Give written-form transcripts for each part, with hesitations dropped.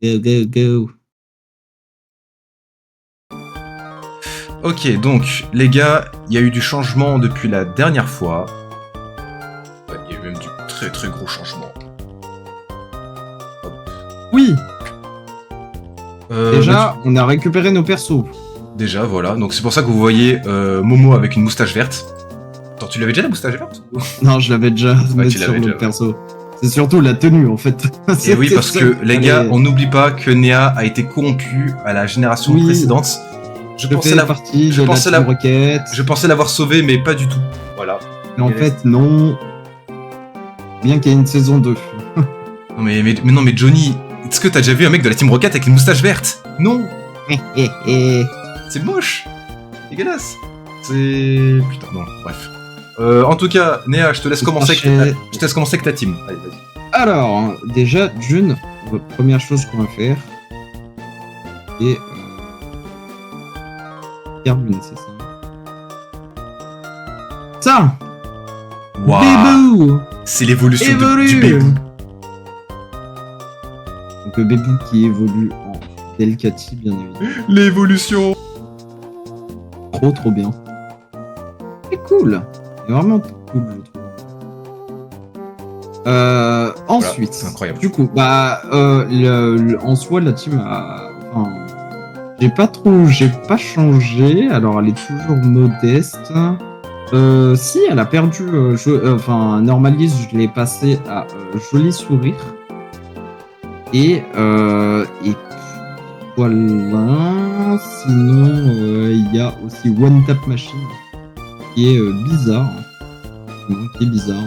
Go, go, go. Ok, donc, les gars, il y a eu du changement depuis la dernière fois. Ouais, il y a eu même du très très gros changement. Oui, Mais déjà, on a récupéré nos persos. déjà, voilà. Donc c'est pour ça que vous voyez Momo avec une moustache verte. Attends, tu l'avais déjà la moustache verte? Non, je l'avais déjà mis tu sur l'avais le déjà, perso. C'est surtout la tenue, en fait. Et oui, C'était parce ça que qu'il les gars, fallait. on n'oublie pas que Nea a été corrompu à la génération Oui, précédente. Je je fais partie je de la pensais Team Rocket. je pensais l'avoir sauvé, mais pas du tout. Voilà. Mais en fait, non. Bien qu'il y ait une saison 2. Non mais Johnny, est-ce que t'as déjà vu un mec de la Team Rocket avec une moustache verte? Non, c'est moche, dégueulasse. C'est putain non, bref. En tout cas, Nea, je te laisse commencer avec ta team. Allez, vas-y. Alors, déjà, June, première chose qu'on va faire, c'est Carbune, c'est ça. Ça, Waouh, Bébou, c'est l'évolution évolue. du bébé. Donc le Bébou qui évolue en Delcati, bien évidemment. L'évolution. Trop bien. C'est cool. C'est vraiment cool, je trouve. Ensuite, c'est incroyable. Du coup, en soi, la team a. Enfin, j'ai pas changé. Alors, elle est toujours modeste. Si, elle a perdu. Normalise, je l'ai passé à Joli Sourire. Et voilà. Sinon, il y a aussi One Tap Machine qui est bizarre. Qui est bizarre.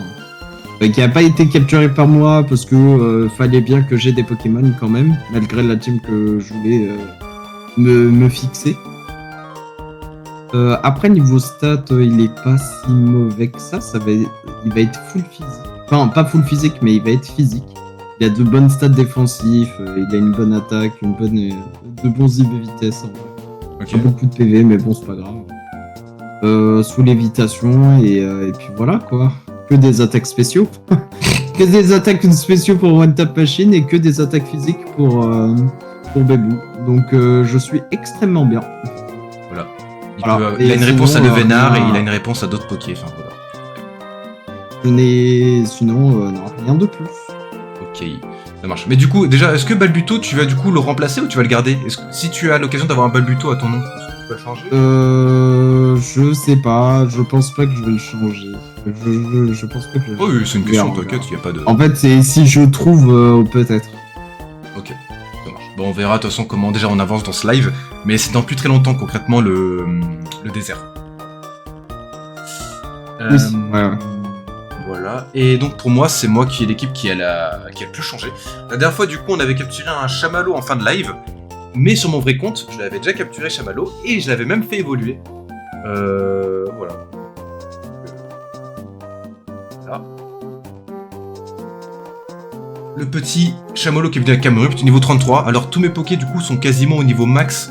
Qui n'a pas été capturé par moi parce que fallait bien que j'ai des Pokémon quand même, malgré la team que je voulais me fixer. Après, niveau stats, il est pas si mauvais que ça. Il va être full physique. Enfin, pas full physique, mais il va être physique. Il a de bonnes stats défensifs, il a une bonne attaque, de bons IV vitesse. En vrai. Okay. Pas beaucoup de PV, mais bon, c'est pas grave. Sous lévitation, et puis voilà quoi. Que des attaques spéciaux. Que des attaques spéciaux pour One Tap Machine et que des attaques physiques pour Bébou. Donc je suis extrêmement bien. Voilà. Voilà. Il a une réponse à sinon, Levénard et il a une réponse à d'autres Poké. Enfin voilà. Sinon, non, rien de plus. Ok, ça marche. Mais du coup, déjà, est-ce que Balbuto, tu vas du coup le remplacer ou tu vas le garder? Si tu as l'occasion d'avoir un Balbuto à ton nom, est-ce que tu vas changer? Je sais pas, je pense pas que je vais le changer. Je pense pas que je vais le Oh oui, c'est une question, verra, t'inquiète, il a pas de... En fait, c'est si je trouve, peut-être. Ok, ça marche. Bon, on verra de toute façon comment déjà on avance dans ce live, mais c'est dans plus très longtemps concrètement le désert. Oui, ouais. Voilà, et donc pour moi, c'est moi qui est l'équipe qui a le plus changé. La dernière fois, du coup, on avait capturé un Chamallow en fin de live, mais sur mon vrai compte, je l'avais déjà capturé Chamallow et je l'avais même fait évoluer. Voilà. Là. Le petit Chamallow qui est venu à Camerupt, niveau 33. Alors tous mes Pokés du coup sont quasiment au niveau max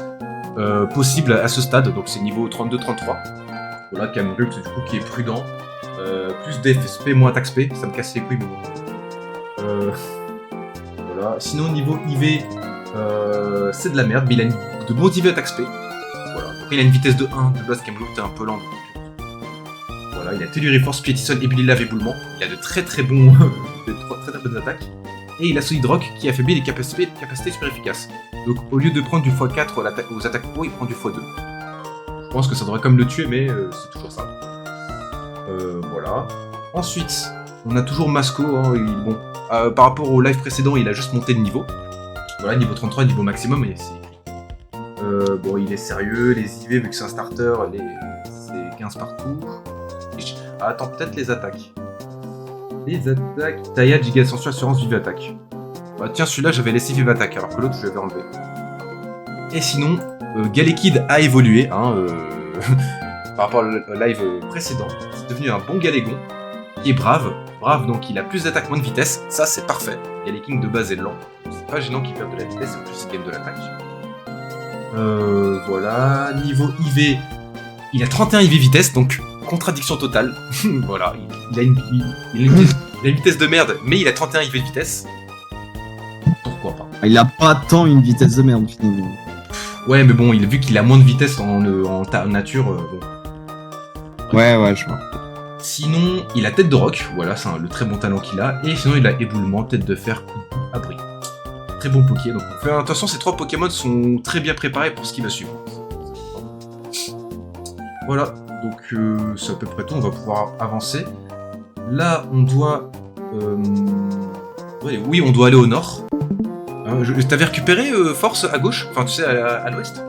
possible à ce stade, donc c'est niveau 32-33. Voilà, Camerupt du coup qui est prudent. Plus DFSP, moins attaque SP, ça me casse les couilles, mais bon. Voilà. Sinon, niveau IV, c'est de la merde, mais il a de bons IV attaque SP. Voilà. Après, il a une vitesse de 1, de base, Camelot est un peu lent. Voilà, il a Telluriforce, Piétissol, Ébullilav, Éboulement. Il a de très très bons, très bonnes attaques. Et il a Solid Rock qui affaiblit les capacités super efficaces. Donc, au lieu de prendre du x4 aux attaques haut, il prend du x2. Je pense que ça devrait comme le tuer, mais c'est toujours ça. Voilà. Ensuite, on a toujours Masco. Bon, par rapport au live précédent, il a juste monté de niveau. Voilà, niveau 33, niveau maximum, et c'est écrit. Bon, il est sérieux. Les IV, vu que c'est un starter, c'est 15 par tour. Attends, peut-être les attaques. Les attaques. Taillade, Giga Ascension, Assurance, Vive Attaque. Bah, tiens, celui-là, j'avais laissé Vive Attaque, alors que l'autre, je l'avais enlevé. Et sinon, Galekid a évolué, par rapport au live précédent. C'est devenu un bon Galégon, qui est brave. Brave, donc il a plus d'attaque, moins de vitesse. Ça, c'est parfait. Galéking de base est lent. C'est pas gênant qu'il perde de la vitesse, en plus il gagne de l'attaque. Voilà. Niveau IV, il a 31 IV vitesse, donc contradiction totale. Voilà. Il a une vitesse de merde, mais il a 31 IV de vitesse. pourquoi pas. Il a pas tant une vitesse de merde finalement. Ouais, mais bon, vu qu'il a moins de vitesse en nature, bon. Ouais, je vois. Sinon, il a tête de roc, voilà, c'est le très bon talent qu'il a. Et sinon, il a éboulement, tête de fer, coup de bout, abri. Très bon Poké. Donc, attention, ces 3 Pokémon sont très bien préparés pour ce qui va suivre. Voilà, donc c'est à peu près tout. On va pouvoir avancer. Là, on doit. Oui, on doit aller au nord. T'avais récupéré Force à gauche, enfin, tu sais, à l'ouest.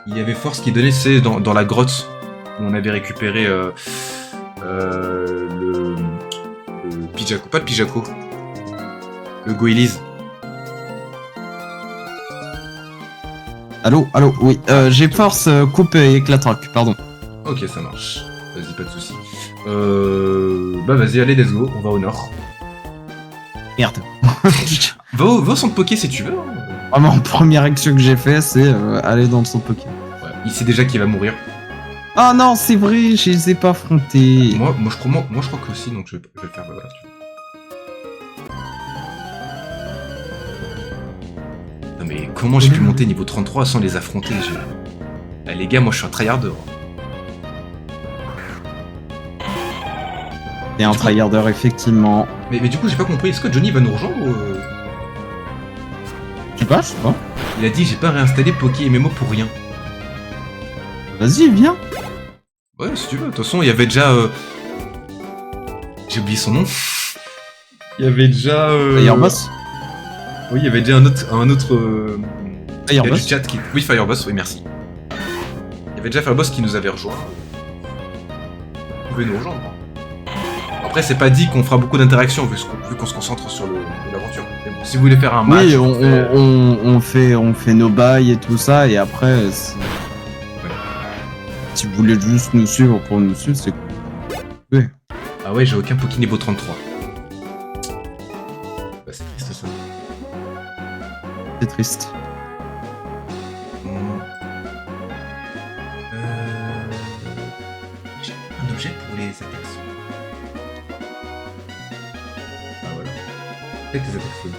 Il y avait Force qui donnait, c'est dans la grotte où on avait récupéré le Pijaco, pas le Pijaco, le Goéliz. Allô, oui, j'ai Force, coupe et éclate-roc, pardon. Ok, ça marche. Vas-y, pas de soucis. Bah vas-y, allez, let's go, on va au nord. Merde. Va au centre Poké si tu veux. Hein. Vraiment, première action que j'ai fait, c'est aller dans le centre Poké. Ouais, il sait déjà qu'il va mourir. Ah non, c'est vrai, je les ai pas affrontés. Moi je crois que aussi, donc je vais le faire. Voilà, tu vois. Non mais comment j'ai pu monter niveau 33 sans les affronter Ah, les gars, moi je suis un tryharder. Et un tryharder, effectivement. Mais du coup, j'ai pas compris, est-ce que Johnny va nous rejoindre ou... Je sais pas. Il a dit j'ai pas réinstallé Poké MMO pour rien. Vas-y, viens. Ouais, si tu veux. De toute façon, il y avait déjà... J'ai oublié son nom. Il y avait déjà... Fireboss. Oui, il y avait déjà un autre Fireboss. du chat qui... Oui, Fireboss, oui, merci. Il y avait déjà Fireboss qui nous avait rejoint. Vous pouvez nous rejoindre. Après, c'est pas dit qu'on fera beaucoup d'interactions vu qu'on se concentre sur l'aventure. Bon, si vous voulez faire un match... Oui, on fait nos bails et tout ça, et après, si vous voulez juste nous suivre pour nous suivre, c'est cool. Oui. Ah ouais, j'ai aucun Poké niveau 33. Bah, c'est triste ça. C'est triste. J'ai un objet pour les attaques. Ah voilà. Avec les attaques feu.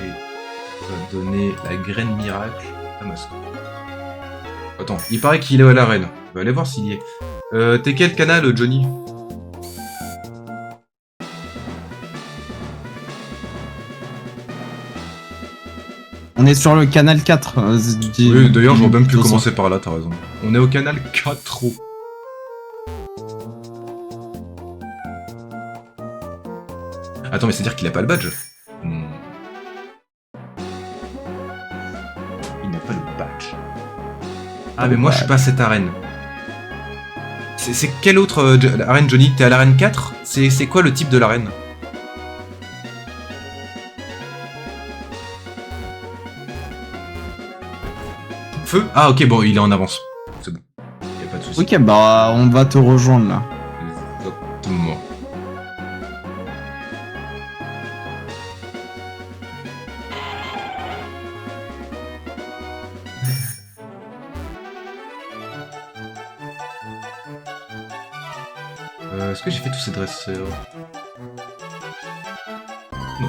Et on va donner la graine miracle à Masco. Attends, il paraît qu'il est à l'arène. On va aller voir s'il y est. T'es quel canal, Johnny? On est sur le canal 4. Oui, d'ailleurs, j'aurais même pu commencer par là, t'as raison. On est au canal 4. Attends, mais c'est-à-dire qu'il a pas le badge? Il n'a pas le badge. Ah, mais moi, je suis pas à cette arène. C'est quelle autre arène, Johnny? T'es à l'arène 4? C'est quoi le type de l'arène? Feu? Ah, ok, bon, il est en avance. C'est bon. Y a pas de soucis. Ok, bah on va te rejoindre là. Exactement. Est-ce que j'ai fait tous ces dresseurs? Non.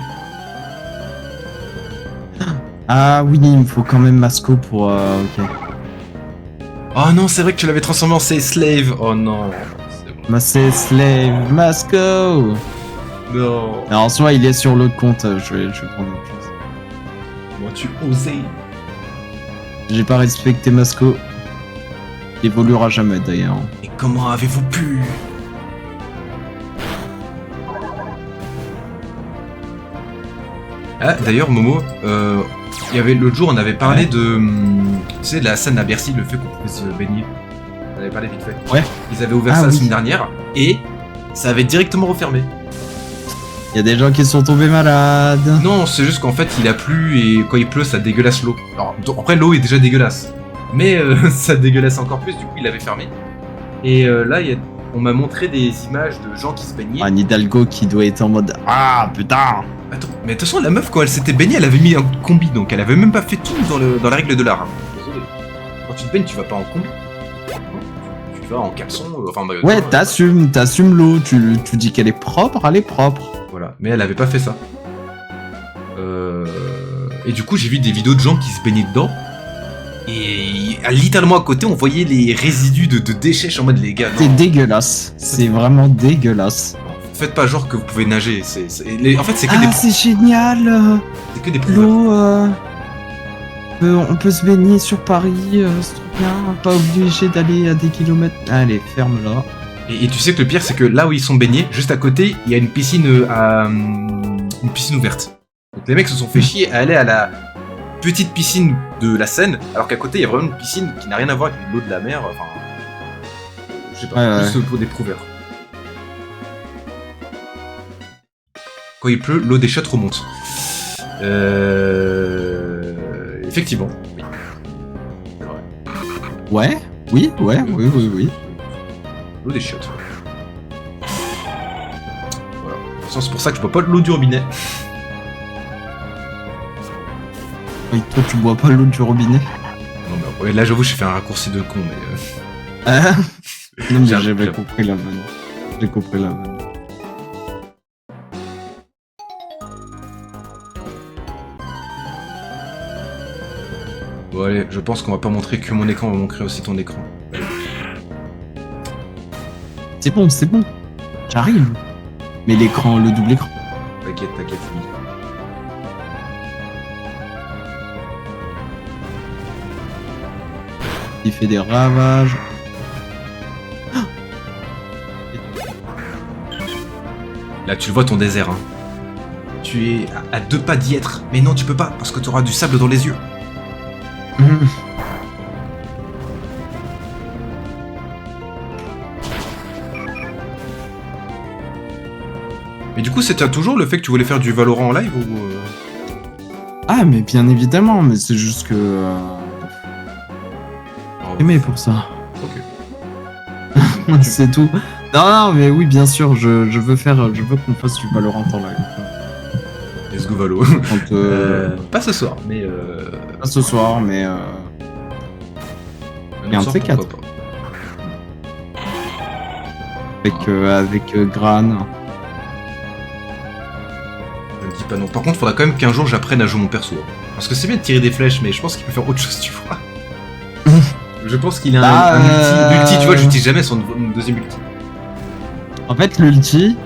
Ah oui, il me faut quand même Masco pour... ok. Oh non, c'est vrai que tu l'avais transformé en Slave. Oh non. C'est bon. C'est Slave Masco. Non. Alors, en soi, il est sur l'autre compte, je vais prendre autre chose. Comment tu osé? J'ai pas respecté Masco. Il évoluera jamais d'ailleurs. Et comment avez-vous pu? Ah, d'ailleurs, Momo, il y avait l'autre jour, on avait parlé de, tu sais, de la scène à Bercy, le fait qu'on pouvait se baigner. On avait parlé vite fait. Ouais. Ils avaient ouvert ça la semaine dernière et ça avait directement refermé. Il y a des gens qui sont tombés malades. Non, c'est juste qu'en fait, il a plu et quand il pleut, ça dégueulasse l'eau. Alors, après, l'eau est déjà dégueulasse, mais ça dégueulasse encore plus. Du coup, il avait fermé. Et là, on m'a montré des images de gens qui se baignaient. Un Hidalgo qui doit être en mode ah putain. Attends, mais de toute façon, la meuf, quand elle s'était baignée, elle avait mis un combi, donc elle avait même pas fait tout dans la règle de l'art. Hein. Désolé. Quand tu te baignes, tu vas pas en combi. Tu vas en caleçon, enfin maillot de Ouais, bain, t'assumes l'eau, tu dis qu'elle est propre, elle est propre. voilà. Mais elle avait pas fait ça. Et du coup, j'ai vu des vidéos de gens qui se baignaient dedans. Et littéralement à côté, on voyait les résidus de déchets. Je suis en mode, les gars, non. C'est dégueulasse, c'est vraiment dégueulasse. Faites pas genre que vous pouvez nager. En fait, c'est que Ah, c'est génial, c'est que des prouveurs. l'eau, on peut se baigner sur Paris, c'est trop bien, pas obligé d'aller à des kilomètres. Allez, ferme-la. Et tu sais que le pire, c'est que là où ils sont baignés, juste à côté, il y a une piscine une piscine ouverte. Donc les mecs se sont fait chier à aller à la petite piscine de la Seine, alors qu'à côté, il y a vraiment une piscine qui n'a rien à voir avec l'eau de la mer. Enfin, je sais pas, Ouais, plus pour des prouveurs. Quand il pleut, l'eau des chiottes remonte. Effectivement, oui. Ouais, oui. L'eau des chiottes. Voilà. C'est pour ça que je bois pas de l'eau du robinet. Oui, toi, tu bois pas l'eau du robinet. Non, mais ouais, là, j'avoue, j'ai fait un raccourci de con, mais. Ah non, mais J'avoue, j'avais j'avoue. compris la vanne. J'ai compris la vanne. Bon, allez, je pense qu'on va pas montrer que mon écran, on va montrer aussi ton écran. C'est bon. J'arrive. Mais l'écran, le double écran. T'inquiète, oui. Il fait des ravages. Là, tu le vois ton désert, hein. Tu es à 2 pas d'y être. Mais non, tu peux pas, parce que tu auras du sable dans les yeux. Mais du coup, c'était toujours le fait que tu voulais faire du Valorant en live ou. Ah, mais bien évidemment, mais c'est juste que. Aimé pour ça. Ok. C'est tout. Non, mais oui, bien sûr, je veux qu'on fasse du Valorant en live. Let's go Valo. Quand, Pas ce soir, mais. pas ce soir, mais. Un Et un autre de ces soir, quatre. pourquoi Avec Gran. Je ne dis pas non. Par contre, faudra quand même qu'un jour j'apprenne à jouer mon perso. Parce que c'est bien de tirer des flèches, mais je pense qu'il peut faire autre chose, tu vois. Je pense qu'il a un ulti. L'ulti, tu vois, j'utilise jamais son deuxième ulti. En fait, l'ulti,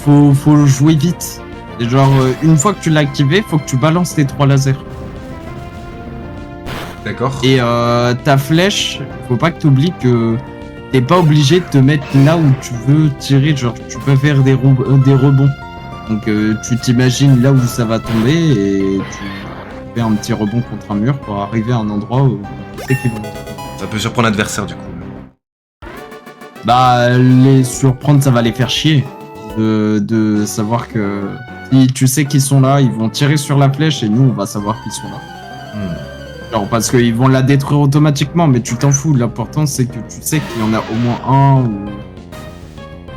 faut jouer vite. Et genre, une fois que tu l'as activé, faut que tu balances tes 3 lasers. D'accord. Et ta flèche, faut pas que tu oublies que t'es pas obligé de te mettre là où tu veux tirer. Genre, tu peux faire des rebonds. Donc, tu t'imagines là où ça va tomber et tu fais un petit rebond contre un mur pour arriver à un endroit où tu sais qu'ils vont. Ça peut surprendre l'adversaire, du coup. Bah, les surprendre, ça va les faire chier. De savoir que si tu sais qu'ils sont là, ils vont tirer sur la flèche et nous, on va savoir qu'ils sont là. Genre, parce qu'ils vont la détruire automatiquement, mais tu t'en fous. L'important, c'est que tu sais qu'il y en a au moins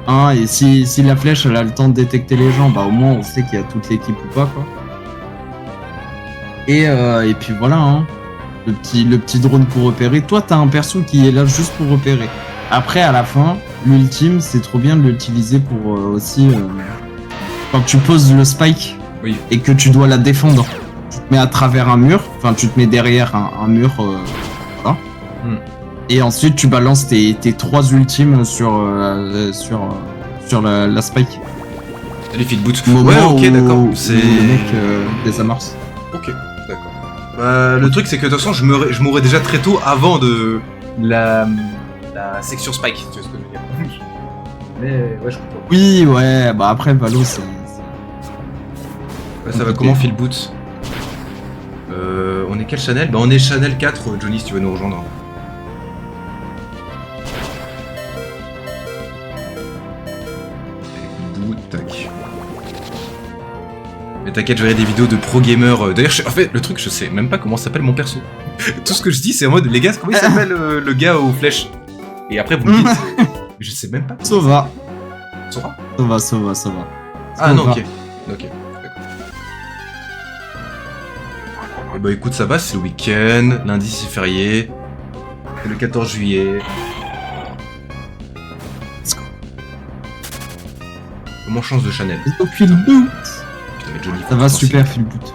un, et si la flèche, elle a le temps de détecter les gens, bah au moins, on sait qu'il y a toute l'équipe ou pas, quoi. Et puis voilà, hein. Le petit drone pour repérer. Toi, t'as un perso qui est là juste pour repérer. Après, à la fin, l'ultime, c'est trop bien de l'utiliser pour aussi... quand tu poses le spike Oui. et que tu dois la défendre, tu te mets à travers un mur, enfin tu te mets derrière un mur, voilà. Et ensuite tu balances tes 3 ultimes sur la spike. Salut Fitboot. Au Ouais, moment ok, où- d'accord. où C'est. le mec désamorce. Ok, d'accord. Le truc, c'est que de toute façon, je mourrais déjà très tôt avant de la section Spike, tu vois ce que je veux dire. Mais ouais, je comprends. Oui, ouais, bah après Valo, c'est... Ouais, ça va comment, Philboot? On est quel channel? Bah, on est channel 4, Johnny, si tu veux nous rejoindre. Boot, tac. Mais t'inquiète, je verrai des vidéos de pro gamers. D'ailleurs, en fait, le truc, je sais même pas comment s'appelle mon perso. Tout ce que je dis, c'est en mode, les gars, comment il s'appelle le gars aux flèches? Et après, vous me dites, je sais même pas. Ça va. Sora? Ça va. Ah non, ok. Ok, d'accord. Et bah écoute, ça va, c'est le week-end. Lundi, c'est férié. C'est le 14 juillet. Comment chance de Chanel. Let's go, feel boot. Putain, mais Johnny, faut Ça va que tu super, feel boot.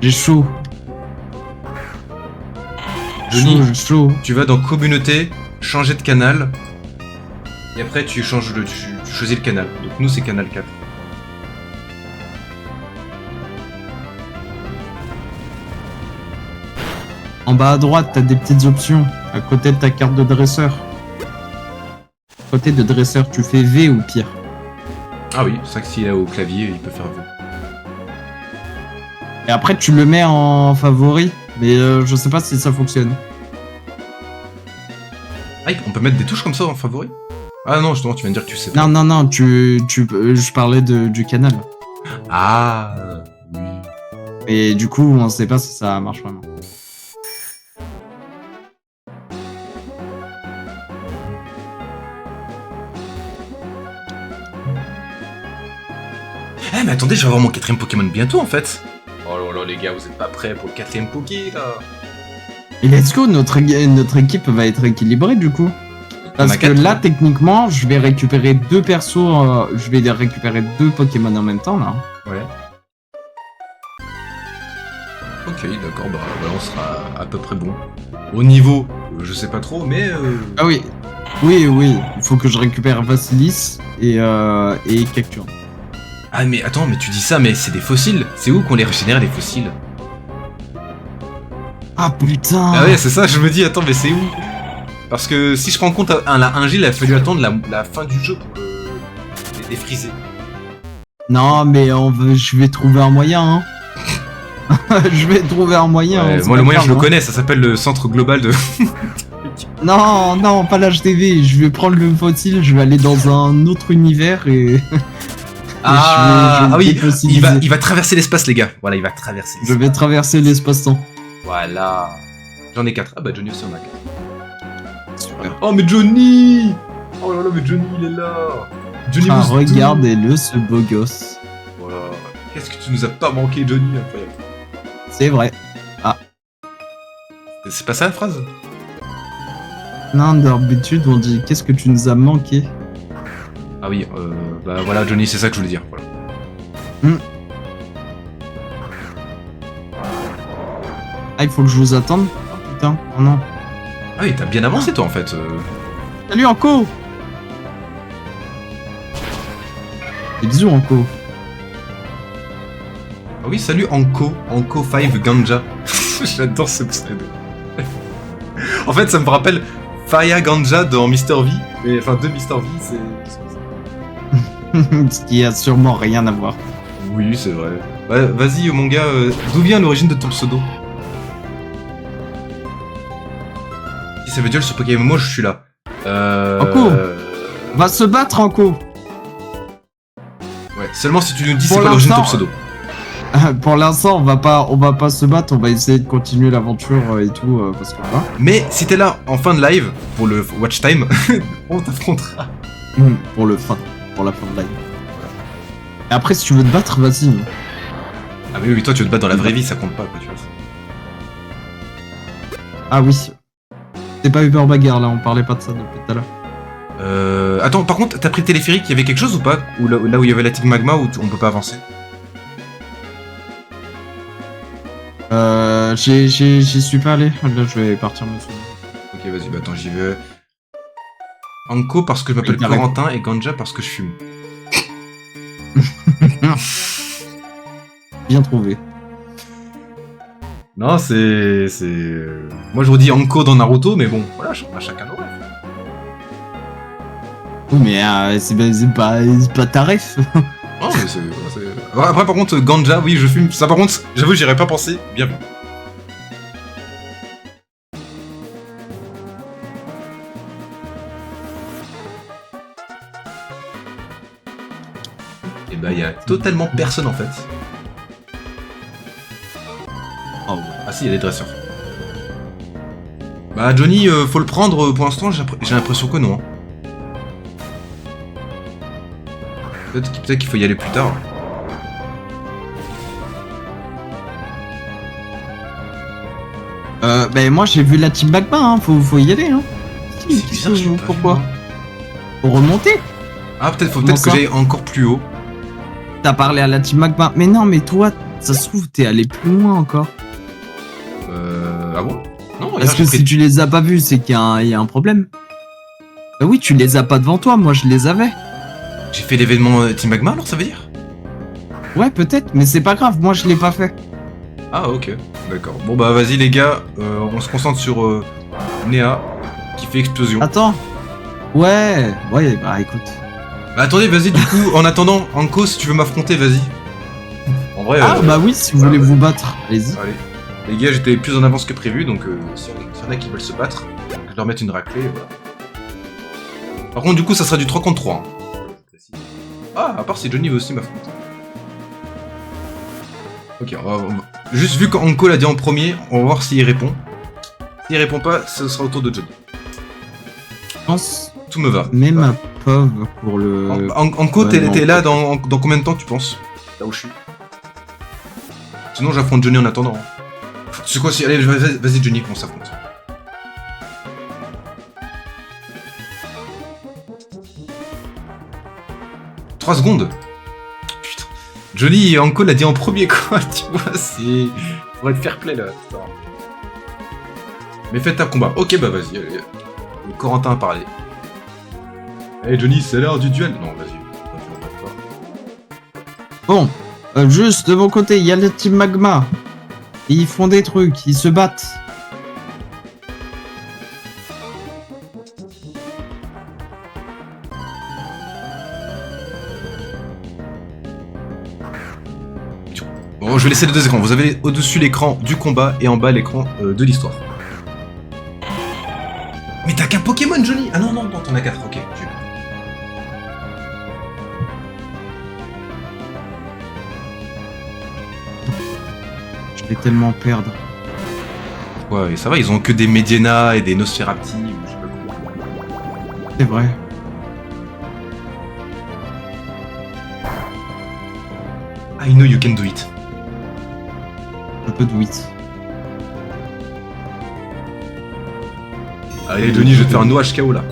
J'ai chaud. Johnny, J'ai chaud. tu vas dans communauté, changer de canal, et après tu changes tu choisis le canal. Donc nous c'est canal 4. En bas à droite, t'as des petites options. À côté de ta carte de dresseur. À côté de dresseur, tu fais V ou pire. Ah oui, c'est vrai que s'il est au clavier, il peut faire V. Et après, tu le mets en favori. Mais je sais pas si ça fonctionne. Ah, on peut mettre des touches comme ça en favori? Ah non, justement, tu viens de dire que tu sais pas. Non, je parlais du canal. Ah, oui. Et du coup, on sait pas si ça marche vraiment. Eh mais attendez, je vais avoir mon 4ème Pokémon bientôt en fait. Oh là là les gars, vous êtes pas prêts pour le 4ème Poké là. Et let's go, notre équipe va être équilibrée du coup. Parce que là, techniquement, je vais récupérer deux persos, je vais récupérer deux Pokémon en même temps là. Ouais. Ok, d'accord, bah on sera à peu près bon. Au niveau, je sais pas trop, mais... Ah oui, il faut que je récupère Vasilis et Cacturne. Ah mais attends, mais tu dis ça, mais c'est des fossiles. C'est où qu'on les régénère les fossiles? Ah putain. Ah ouais, c'est ça, je me dis, attends, mais c'est où? Parce que si je prends en compte la 1G, il a fallu attendre la fin du jeu pour les défriser. Non, mais je vais trouver un moyen, hein. Je vais trouver un moyen. Ouais, hein, moi, le moyen, je le hein. connais, ça s'appelle le centre global de... Non, pas l'HTV. Je vais prendre le fossile, je vais aller dans un autre univers et... Ah, je vais oui, il va traverser l'espace, les gars. Voilà, il va traverser l'espace. Je vais traverser l'espace-temps. Voilà. J'en ai 4. Ah bah Johnny aussi en a 4. Super. Oh mais Johnny! Oh là là, mais Johnny il est là! Johnny Ah, Mouse regardez-le, ce beau gosse. Voilà. Qu'est-ce que tu nous as pas manqué, Johnny? Incroyable. C'est vrai. C'est pas ça la phrase? Non, d'habitude, on dit qu'est-ce que tu nous as manqué. Ah oui, bah voilà, Johnny, c'est ça que je voulais dire. Voilà. Ah, il faut que je vous attende. Oh putain, oh non. Ah oui, t'as bien avancé toi en fait. Salut Anko. Et bisous Anko. Ah oui, salut Anko. Anko 5 Ganja. J'adore ce pseudo. En fait, ça me rappelle Faya Ganja dans Mr. V. Mais enfin, de Mr. V, c'est. Ce qui a sûrement rien à voir. Oui, c'est vrai. Ouais, vas-y, mon gars, d'où vient l'origine de ton pseudo? Si ça veut dire sur Pokémon, moi je suis là. Anko, va se battre Anko. Ouais, seulement si tu nous dis c'est Pour quoi l'origine de ton l'instant, pseudo. Pour l'instant, on va pas se battre, on va essayer de continuer l'aventure et tout, parce que voilà. Mais si t'es là en fin de live, pour le watch time, on t'affrontera. Pour la fin de live. Et après, si tu veux te battre, vas-y. Ah mais oui, toi tu veux te battre dans la vraie vie, ça compte pas quoi, tu vois. Ah oui. C'est pas Uber Bagarre là, on parlait pas de ça depuis tout à l'heure. Attends, par contre, t'as pris le téléphérique, il y avait quelque chose ou pas? Ou là où il y avait la Tig Magma où on peut pas avancer? J'y suis pas allé. Là, je vais partir me souvenir. Ok, vas-y, bah attends, j'y vais. Anko parce que je m'appelle Corentin et Ganja parce que je fume. Bien trouvé. Non, c'est... Moi je redis Anko dans Naruto, mais bon, voilà, chacun nos rêves. Oui, mais c'est pas ta ref. Non, mais c'est... Après, par contre, Ganja, oui, je fume. Ça, par contre, j'avoue, j'y aurais pas pensé. Bien vu. Et bah, il y a totalement personne en fait. Oh, ouais. Ah si, il y a des dresseurs. Bah, Johnny, faut le prendre pour l'instant, j'ai l'impression que non. Peut-être qu'il faut y aller plus tard. Ben moi j'ai vu la Team Magma, hein. Faut y aller, hein. C'est bizarre, je sais pas Pourquoi? vu, moi. Pour remonter? Ah, peut-être Comment que ça j'aille encore plus haut. T'as parlé à la Team Magma. Mais non, mais toi, ça se trouve, t'es allé plus loin encore. Ah bon? Non, Parce que si tu les as pas vus, c'est qu'il y a un problème. Bah oui, tu les as pas devant toi, moi je les avais. J'ai fait l'événement Team Magma alors, ça veut dire? Ouais, peut-être, mais c'est pas grave, moi je l'ai pas fait. Ah, ok, d'accord. Bon, bah, vas-y, les gars, on se concentre sur Néa qui fait explosion. Attends. Ouais, bah écoute. Bah, attendez, vas-y, du coup, en attendant, Anko, si tu veux m'affronter, vas-y. En vrai. Ah bah oui, si vous voulez vous battre, allez-y. Allez. Les gars, j'étais plus en avance que prévu, donc s'il y en a qui veulent se battre, je leur mettre une raclée, et voilà. Par contre, du coup, ça sera du 3 contre 3. Hein. Ah, à part si Johnny veut aussi m'affronter. Ok, juste vu qu'Anko l'a dit en premier, on va voir s'il répond. S'il répond pas, ce sera au tour de Johnny. Je pense. Tout me va. Mais ma pauvre pour le. Anko, Ouais, t'es là non. dans combien de temps, tu penses? Là où je suis. Sinon, j'affronte Johnny en attendant. C'est quoi si. Allez, vas-y, Johnny, qu'on s'affronte. « 3 secondes. Putain. Johnny et Anko l'a dit en premier, quoi. Tu vois, c'est. Pour être fair play là. Putain. Mais faites un combat. Ok, bah vas-y. Allez. Corentin a parlé. Hey Johnny, c'est l'heure du duel. Non, vas-y. Bon, juste de mon côté, il y a le Team Magma. Et ils font des trucs, ils se battent. Bon, je vais laisser les deux écrans. Vous avez au-dessus l'écran du combat et en bas l'écran de l'histoire. Mais t'as qu'un Pokémon, Johnny! Ah non, t'en as 4, ok. Je vais tellement perdre. Ouais, ça va, ils ont que des Mediana et des Nosferapti, ou je sais pas quoi. C'est vrai. I know you can do it. Un peu de wit. Allez, Johnny, je vais te faire un OHKO là.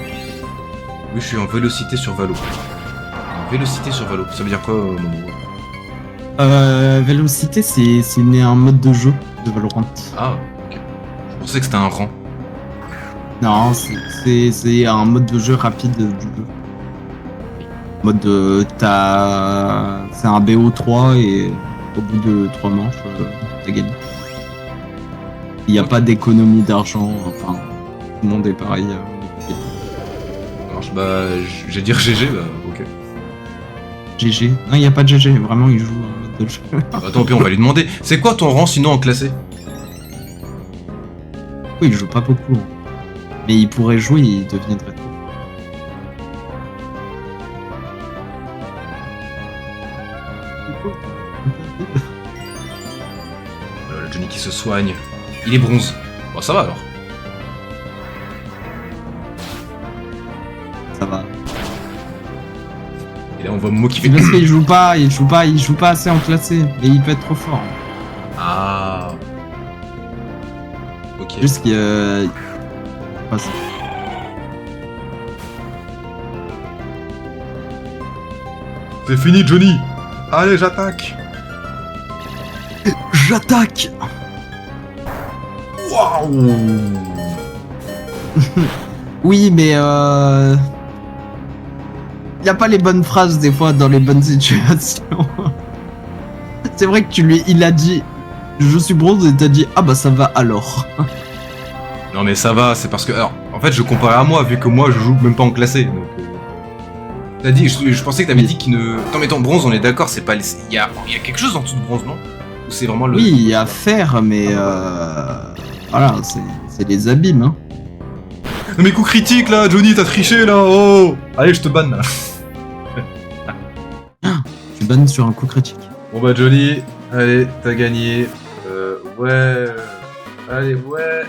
Oui, je suis en vélocité sur Valo. En vélocité sur Valo. Ça veut dire quoi, Momo? Vélocité, c'est un mode de jeu de Valorant. Ah, ok. Je pensais que c'était un rang. Non, c'est un mode de jeu rapide du jeu. Mode c'est un BO3 et au bout de 3 manches, t'as gagné. Il n'y a pas d'économie d'argent, enfin, tout le monde est pareil. Ça marche, bah, j'ai dire GG, bah, ok. GG. Non, il n'y a pas de GG, vraiment, il joue en mode de jeu. Bah, tant pis, on va lui demander. C'est quoi ton rang sinon en classé? Oui, il joue pas beaucoup. Mais il pourrait jouer, il deviendrait trop. Le Johnny qui se soigne. Il est bronze. Bon, ça va alors. Ça va. Et là, on voit Momo qui fait. C'est parce qu'il joue pas assez en classé, mais il peut être trop fort. Ah. Ok. Juste qu'il passe. C'est fini, Johnny. Allez, j'attaque. J'attaque. Waouh. Oui, mais y a pas les bonnes phrases des fois dans les bonnes situations. C'est vrai que il a dit je suis bronze et t'as dit ah bah ça va alors. Non mais ça va, c'est parce que... Alors, en fait, je comparais à moi, vu que moi, je joue même pas en classé, donc... T'as dit... Je pensais que t'avais dit qu'il ne... Non mais attends, bronze, on est d'accord, c'est pas... Il y a quelque chose en dessous de bronze, non? Ou c'est vraiment le... Oui, il y a à faire, mais voilà, c'est les abîmes, hein. Non mais coup critique, là, Johnny, t'as triché, là, oh. Allez, je te banne, là. Tu bannes sur un coup critique. Bon bah, Johnny, allez, t'as gagné. Ouais... Allez, ouais...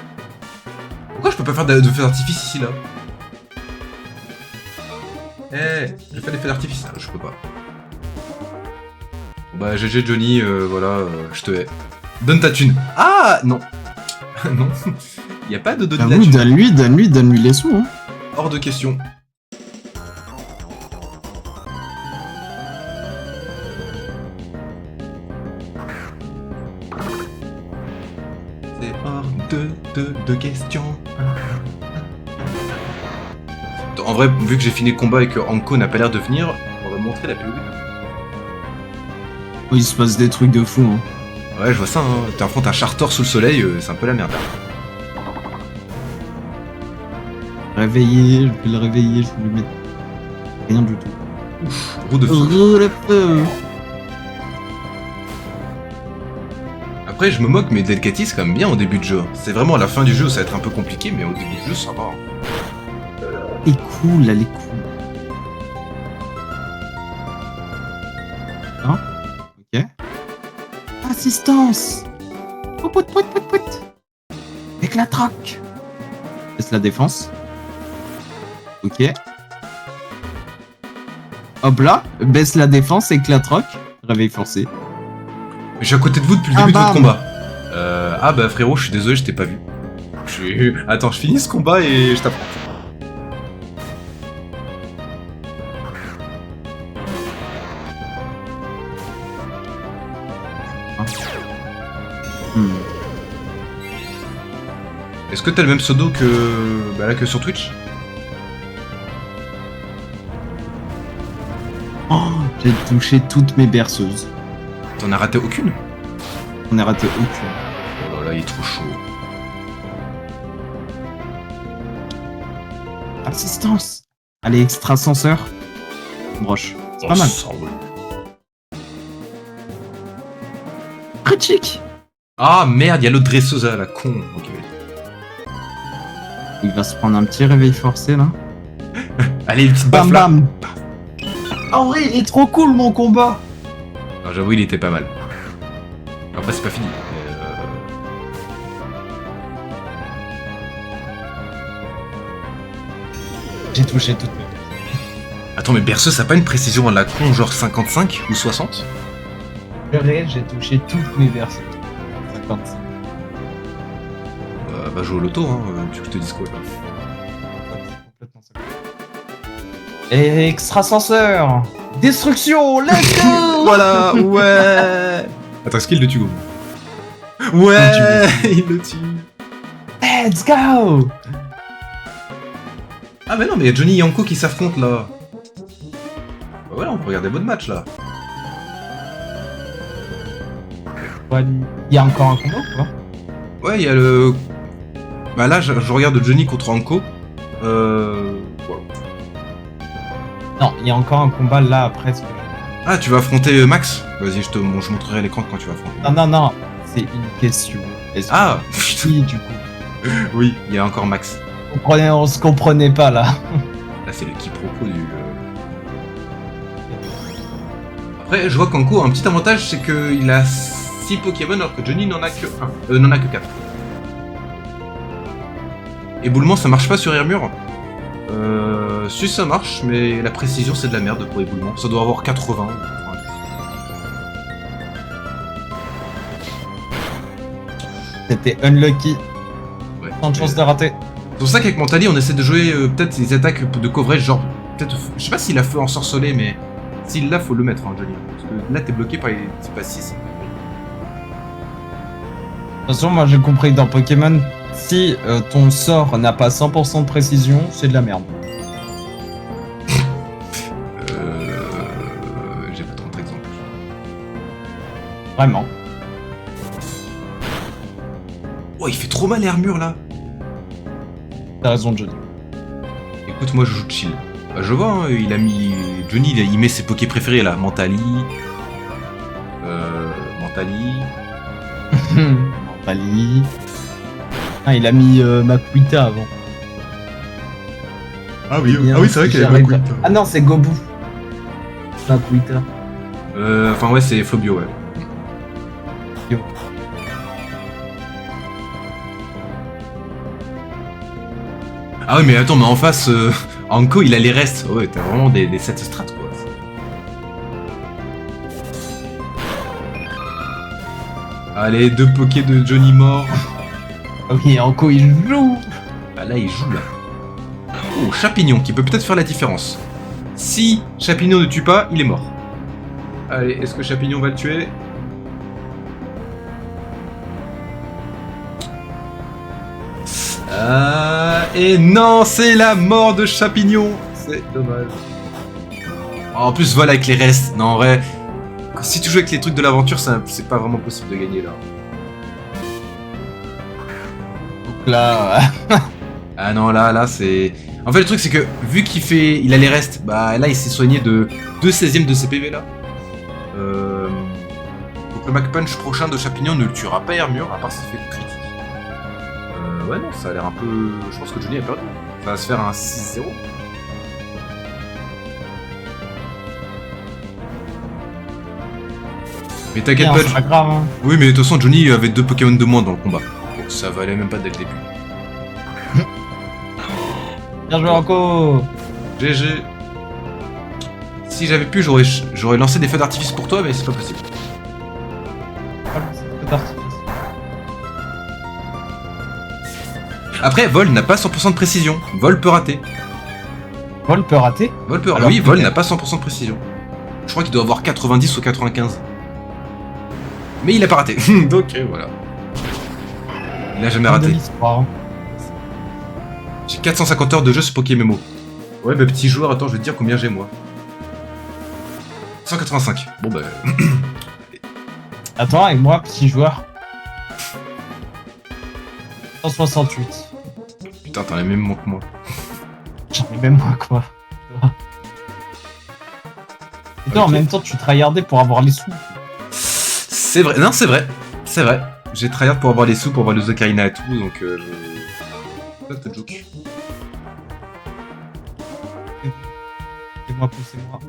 Pourquoi je peux pas faire de feu d'artifice ici, là? Eh, j'ai fait des feux d'artifice, là, je peux pas. Bon bah, GG Johnny, voilà, je te hais. Donne ta thune. Ah, non. Non, y a pas de donner la Oui, thune. donne-lui les sous, hein. Hors de question. de questions. En vrai, vu que j'ai fini le combat et que Anko n'a pas l'air de venir, on va montrer la POV. Oh, il se passe des trucs de fou. Hein. Ouais, je vois ça, hein. T'affrontes un Chartor sous le soleil, c'est un peu la merde. Réveiller, je vais le réveiller, je vais lui mettre rien du tout. Ouf, roue de feu. Roue de feu. Après, je me moque, mais Delcati, c'est quand même bien au début de jeu. C'est vraiment à la fin du jeu, ça va être un peu compliqué, mais au début du jeu, ça va. Elle est cool, elle est cool. Hein? Ok. Assistance. Pout, pout, pout, pout, pout. Avec la traque. Laisse la défense. Ok. Hop là, baisse la défense, éclate rock, réveil forcé. Je suis à côté de vous depuis le début de votre combat. Ah bah frérot, je suis désolé, je t'ai pas vu. Attends, je finis ce combat et je t'apprends. Est-ce que t'as le même pseudo que... Bah là, que sur Twitch? Oh, j'ai touché toutes mes berceuses. T'en as raté aucune? On a raté aucune. Oh là là, il est trop chaud. Assistance. Allez, extrasenseur. Broche. C'est pas mal. Critique. Ah merde, il y a l'autre dresseuse à la con. Ok. Il va se prendre un petit réveil forcé là. Allez, une petite Bam baffe là. bam. En vrai, il est trop cool mon combat. Non, j'avoue, il était pas mal. Après, c'est pas fini. J'ai touché toutes mes. Attends, mais berceuse, ça a pas une précision à la con, genre 55 ou 60? J'ai touché toutes mes berceuses. 55. Va jouer au loto, hein. Tu veux que je te dise quoi là? Complètement ça. Et extrasenseur. Destruction. Let's go. Voilà, ouais. Attends, est-ce qu'il le tue, gros? Ouais, il le tue. Let's go. Ah mais non, mais il y a Johnny et Anko qui s'affrontent là. Bah voilà, on peut regarder votre match là. Il y a encore un combat ou pas? Ouais, il y a le... Bah là, je regarde Johnny contre Anko. Voilà. Non, il y a encore un combat là après. Ah, tu vas affronter Max? Vas-y, je montrerai l'écran quand tu vas affronter. Non, non, non. C'est une question. Est-ce Ah que... Oui, du coup. Oui, il y a encore Max. On se comprenait pas là. Là, c'est le quiproquo du... Après, je vois qu'Anko a un petit avantage, c'est qu'il a 6 Pokémon alors que Johnny n'en a que 1. N'en a que 4. Éboulement, ça marche pas sur Armure. Si ça marche, mais la précision c'est de la merde pour éboulement. Ça doit avoir 80. C'était unlucky. Ouais. Tant de chance de rater. C'est pour ça qu'avec Mentali, on essaie de jouer peut-être des attaques de coverage, genre peut-être. Je sais pas s'il a feu ensorcelé, mais s'il l'a, faut le mettre, hein, Johnny. Parce que là, t'es bloqué par les types à 6. De toute façon, moi j'ai compris que dans Pokémon, si ton sort n'a pas 100% de précision, c'est de la merde. J'ai pas trop d'exemples. Vraiment. Oh, il fait trop mal l'armure là. T'as raison, Johnny. Écoute, moi je joue chill. Bah, je vois, hein, il a mis. Johnny, il met ses Poké préférés là. Mentali. Mentali. Mentali. Ah, il a mis Makuita avant. Ah oui, c'est vrai qu'il y avait Makuita. Ah non, c'est Gobu. Makuita. Enfin, ouais, c'est Phobio, ouais. Yo. Ah oui, mais attends, mais en face, Anko, il a les restes. Ouais, t'as vraiment des sets strats, quoi. Allez, 2 Poké de Johnny mort. Ok, Anko il joue. Ah là, il joue là. Oh, Chapignon, qui peut peut-être faire la différence. Si Chapignon ne tue pas, il est mort. Allez, est-ce que Chapignon va le tuer? Et non, c'est la mort de Chapignon. C'est dommage. En plus, voilà avec les restes. Non, en vrai, si tu joues avec les trucs de l'aventure, c'est pas vraiment possible de gagner là. Donc là... Ah non, là, c'est... En fait, le truc, c'est que, vu il a les restes, bah là, il s'est soigné de 2/16e de ses PV là. Donc le Mac Punch prochain de Chapignon ne le tuera pas Hermure, à part s'il fait critique. Ouais, non, ça a l'air un peu... Je pense que Johnny a perdu. Ça va se faire un 6-0. Mais t'inquiète pas, c'est pas grave, hein. Oui, mais de toute façon, Johnny avait 2 Pokémon de moins dans le combat. Donc ça valait même pas dès le début. Bien joué, Anko. GG. Si j'avais pu, j'aurais lancé des feux d'artifice pour toi, mais c'est pas possible. Après, Vol n'a pas 100% de précision. Vol peut rater. Vol peut rater? Alors, oui, Vol n'a pas 100% de précision. Je crois qu'il doit avoir 90 ou 95. Mais il a pas raté. Donc voilà. Il a jamais raté. J'ai 450 heures de jeu sur Pokémon. Ouais, bah petit joueur, attends, je vais te dire combien j'ai moi. 185. Bon bah... Attends, avec moi, petit joueur. 168. Putain, t'en as même moins que moi. J'en ai même moins que moi. Et toi, en même temps, tu tryhardais pour avoir les sous. C'est vrai, non, c'est vrai. C'est vrai. J'ai tryhard pour avoir les sous, pour avoir les Ocarina et tout, donc T'as joke. Poussez-moi, poussez-moi.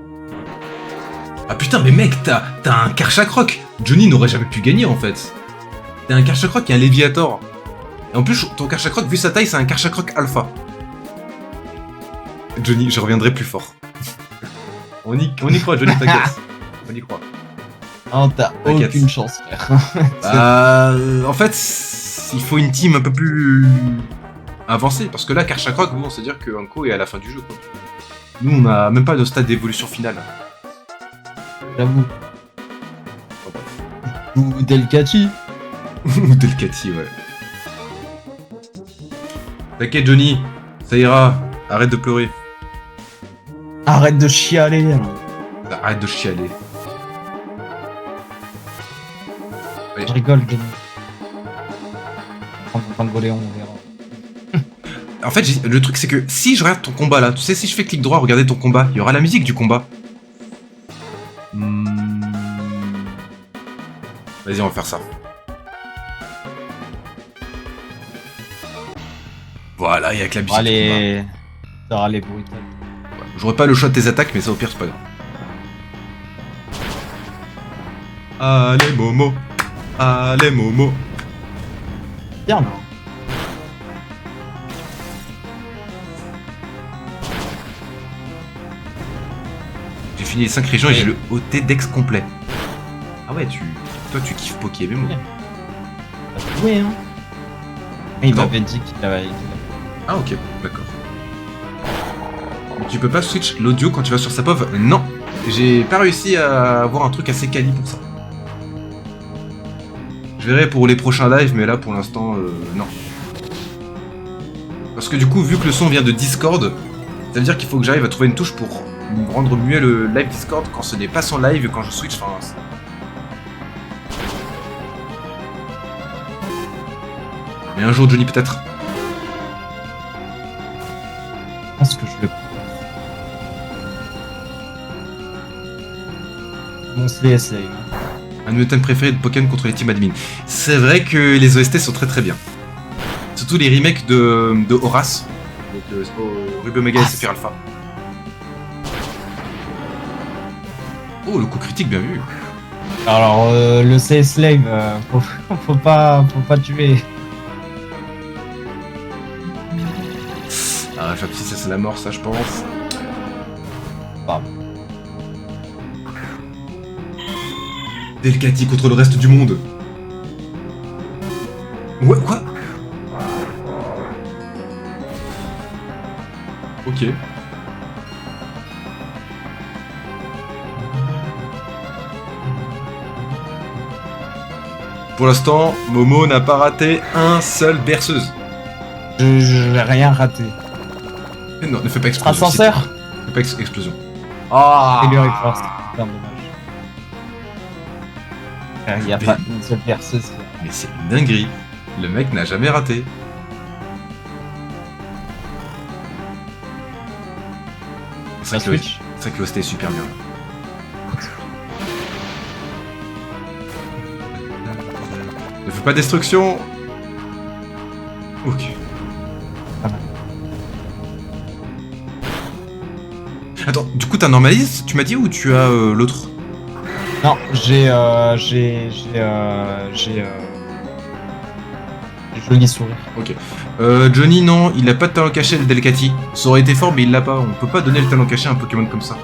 Ah putain, mais mec, t'as un Karchakroc. Johnny n'aurait jamais pu gagner en fait. T'as un Karchakroc et un Léviator. Et en plus, ton Karchakroc, vu sa taille, c'est un Karchakroc alpha. Johnny, je reviendrai plus fort. on y croit, Johnny, t'inquiète. On y croit. Non, t'as aucune chance, frère. En fait, il faut une team un peu plus avancée. Parce que là, Karchakroc, bon, c'est dire que Anko est à la fin du jeu, quoi. Nous, on a même pas de stade d'évolution finale. J'avoue. Ou Delcati. Ou Delcati, ouais. T'inquiète, Johnny, ça ira. Arrête de pleurer. Arrête de chialer. Arrête de chialer. Je rigole, Johnny. On va Pangoléon, on verra. En fait, le truc, c'est que si je regarde ton combat là, tu sais, si je fais clic droit, regarder ton combat, il y aura la musique du combat. Vas-y, on va faire ça. Voilà, il y a que la musique. Allez, ça aura les brutales. Ouais, j'aurais pas le choix de tes attaques, mais ça au pire, c'est pas grave. Allez, Momo. Allez, Momo. Bien, non. J'ai fini les 5 régions et j'ai le OT Dex complet. Ah ouais, toi tu kiffes Pokémon. Oui, hein. Il m'avait dit qu'il avait... Ah ok, d'accord. Tu peux pas switch l'audio quand tu vas sur sa POV? Non. J'ai pas réussi à avoir un truc assez quali pour ça. Je verrai pour les prochains lives, mais là pour l'instant, non. Parce que du coup, vu que le son vient de Discord, ça veut dire qu'il faut que j'arrive à trouver une touche pour rendre mieux le live Discord quand ce n'est pas son live et quand je switch. Enfin, mais un jour, Johnny, peut-être. Je pense que je le... Mon CSA. Un de mes thèmes préférés de Pokémon contre les team admin. C'est vrai que les OST sont très très bien. Surtout les remakes de Horace. Donc Ruby Omega et Sephir Alpha. Oh, le coup critique, bien vu. Alors, le CS Slave, faut pas tuer. Ah, Fapsi, ça c'est la mort, ça je pense. Pardon. Delcati contre le reste du monde. Ouais, quoi? Ok. Pour l'instant, Momo n'a pas raté un seul berceuse. Je vais rien rater. Non, ne fais pas explosion. Ascenseur. Fais pas explosion. Ah. Et lui force. Putain, dommage. Il n'y a pas une seule perceuse. Mais c'est une dinguerie. Le mec n'a jamais raté. La Switch. C'est vrai que l'OST est super bien. Ne fais pas destruction. Ok. Pas mal. Attends, du coup t'as normalise, tu m'as dit, ou tu as l'autre? Non, j'ai joli sourire. Ok. Johnny, non, il a pas de talent caché, le Delcati. Ça aurait été fort, mais il l'a pas. On peut pas donner le talent caché à un Pokémon comme ça.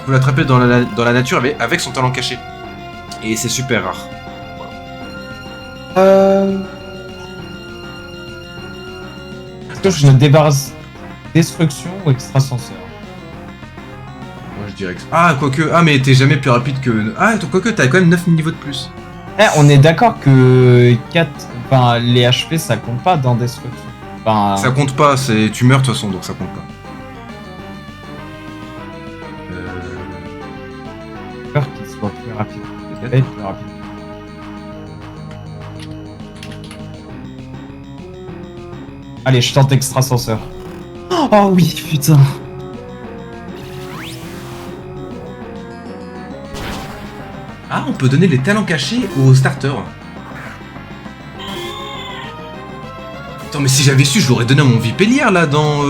On peut l'attraper dans la nature avec son talent caché. Et c'est super rare. Est-ce que je me débarrasse destruction ou extrasenseur? Moi je dirais que... Ah, quoique... Ah, mais t'es jamais plus rapide que... Ah, quoique t'as quand même 9 niveaux de plus. Eh, on est d'accord que 4... Enfin, les HP, ça compte pas dans destruction. Enfin... Ça compte pas, tu meurs de toute façon, donc ça compte pas. J'ai peur qu'il soit plus rapide. Et plus rapide. Allez, je tente extrasenseur. Oh oui, putain. Ah, on peut donner les talents cachés aux starters. Attends, mais si j'avais su, je l'aurais donné à mon Vipellier, là, dans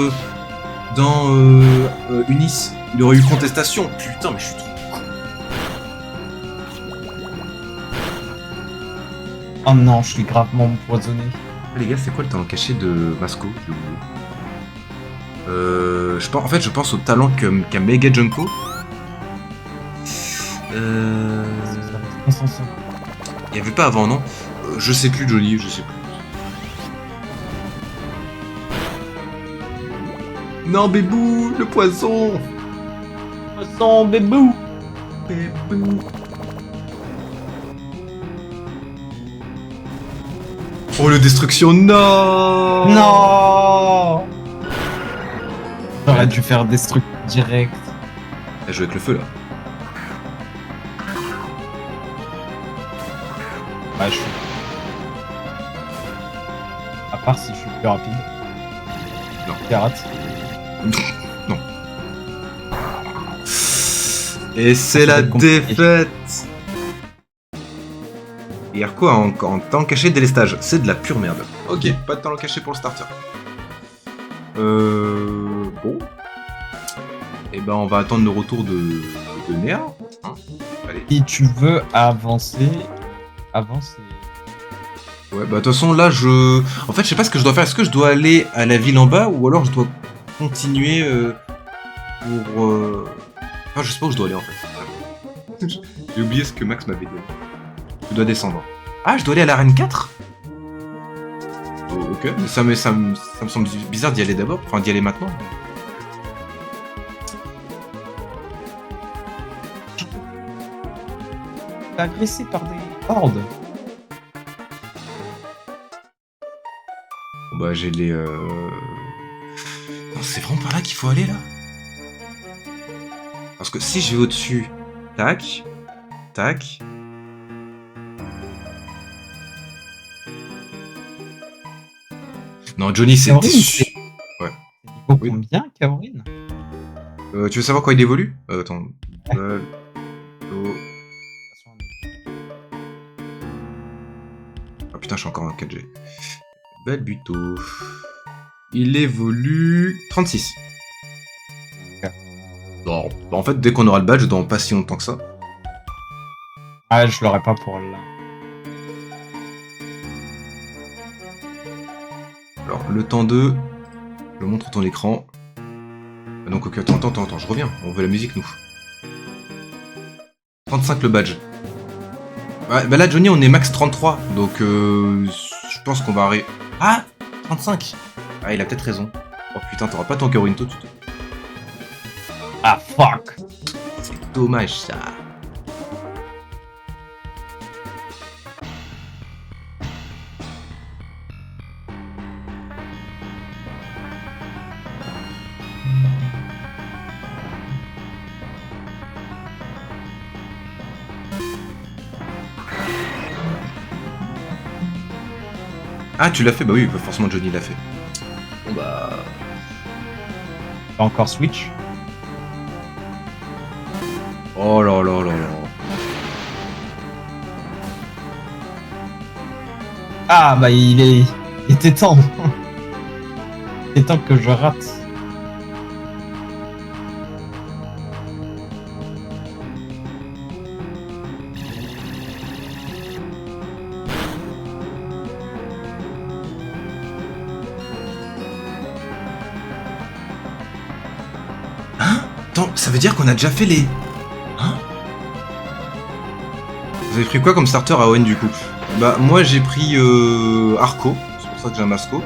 Unis. Il aurait eu contestation. Putain, mais je suis trop... Oh non, je suis gravement empoisonné. Ah, les gars, c'est quoi le talent caché de Masco? En fait, je pense au talent qu'a Mega Junko. Il y avait pas avant, non? Je sais plus, Johnny, je sais plus. Non, Bébou, le poisson! Poisson, bébou! Bébou. Oh, le destruction, non! Non! J'aurais dû faire destruction direct. Elle joue avec le feu, là. Ouais, je suis... À part si je suis plus rapide. Non. Pirate. Non. Et c'est la défaite! Et quoi en talent caché délestage? C'est de la pure merde. Ok, pas de talent caché pour le starter. Bon. Et ben on va attendre le retour de Néa. Hein, allez. Si tu veux avancer... Avancer... Ouais, bah de toute façon là je... En fait je sais pas ce que je dois faire. Est-ce que je dois aller à la ville en bas ou alors je dois continuer pour... Enfin je sais pas où je dois aller en fait. J'ai oublié ce que Max m'avait dit. Je dois descendre. Ah, je dois aller à l'arène 4? Ok, mais ça me semble bizarre d'y aller d'abord, enfin d'y aller maintenant. T'es agressé par des hordes. Bon bah j'ai les... Non, c'est vraiment par là qu'il faut aller là? Parce que si je vais au-dessus, tac, tac... Non, Johnny, c'est... Kaorin, Ouais. c'est niveau Oui. combien, Kaorin? Tu veux savoir quoi il évolue? Attends... L'eau... Ah putain, je suis encore en 4G. Balbuto... Il évolue... 36. Bon, bah en fait, dès qu'on aura le badge, dans pas si longtemps que ça. Ah, je l'aurais pas pour là. Alors, le temps 2... Je montre ton écran. Ah, donc, ok, attends, je reviens. On veut la musique, nous. 35 le badge. Ouais, bah là, Johnny, on est max 33. Donc, je pense qu'on va arriver... Ah 35. Ah, il a peut-être raison. Oh putain, t'auras pas ton Kaorin tout de suite. Ah, fuck! C'est dommage, ça. Ah, tu l'as fait? Bah oui, bah forcément Johnny l'a fait. Bon bah... Pas encore Switch. Oh là là là là. Ah bah il était temps. Il était temps que je rate. Attends, ça veut dire qu'on a déjà fait les... Hein? Vous avez pris quoi comme starter à Owen du coup? Bah moi j'ai pris Arco, c'est pour ça que j'ai un Masco.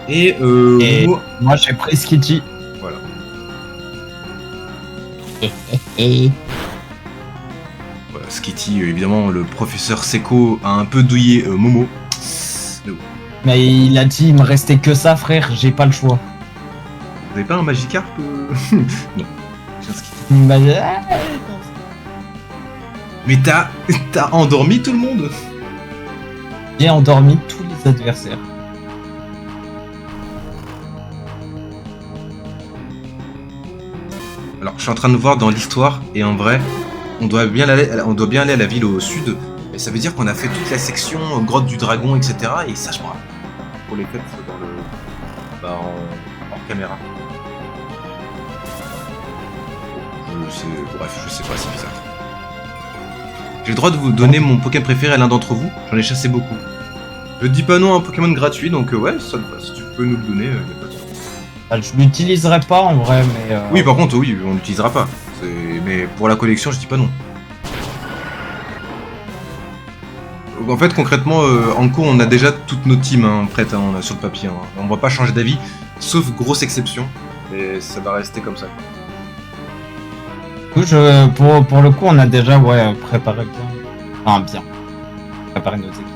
Et Et moi... moi j'ai pris Skitty. Voilà. Voilà, Skitty, évidemment, le professeur Seko a un peu douillé Momo. Mais bon. Mais il a dit il me restait que ça frère, j'ai pas le choix. Vous avez pas un Magikarp Non. J'ai un Skitty. Il m'a dit, ah, Mais t'as endormi tout le monde? j'ai endormi tous les adversaires. Alors, je suis en train de voir dans l'histoire, et en vrai, on doit bien aller à la ville au sud, et ça veut dire qu'on a fait toute la section grotte du dragon, etc. Et ça, je me rappelle. Pour les fêtes, dans le... Bah, en caméra. Bref, je sais pas, c'est bizarre. J'ai le droit de vous donner mon Pokémon préféré à l'un d'entre vous, j'en ai chassé beaucoup. Je dis pas non à un Pokémon gratuit, donc ouais, ça te va, si tu peux nous le donner, y a pas de souci. Bah, je l'utiliserai pas en vrai, mais. Oui, par contre, oui, on l'utilisera pas. Mais pour la collection, je dis pas non. En fait, concrètement, en cours, on a déjà toutes nos teams prêtes on a sur le papier. On va pas changer d'avis, sauf grosse exception. Et ça va rester comme ça. Du coup, pour le coup, on a déjà préparé bien. Enfin, bien. Préparé nos équipes.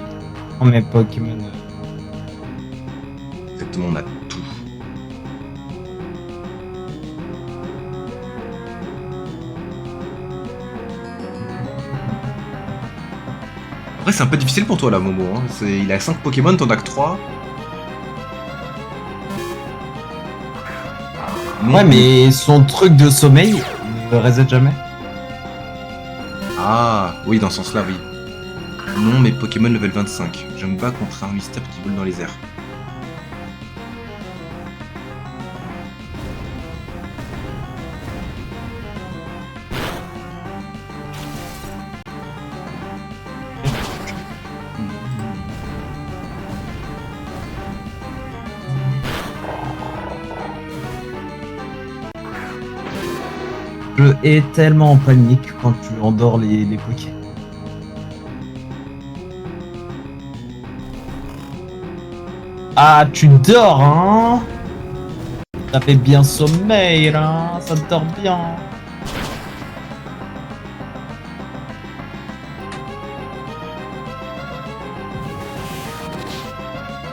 On met Pokémon. Exactement, on a tout. Après, c'est un peu difficile pour toi là, Momo. Hein. Il a 5 Pokémon, t'en as que 3. Ouais, mais son truc de sommeil ne reset jamais. Ah, oui, dans ce sens-là, oui. Non, mais Pokémon level 25. Je me bats contre un Mistap qui vole dans les airs. Je est tellement en panique quand tu endors les Poké. Ah, tu dors, hein? Ça fait bien sommeil, là. Ça dort bien.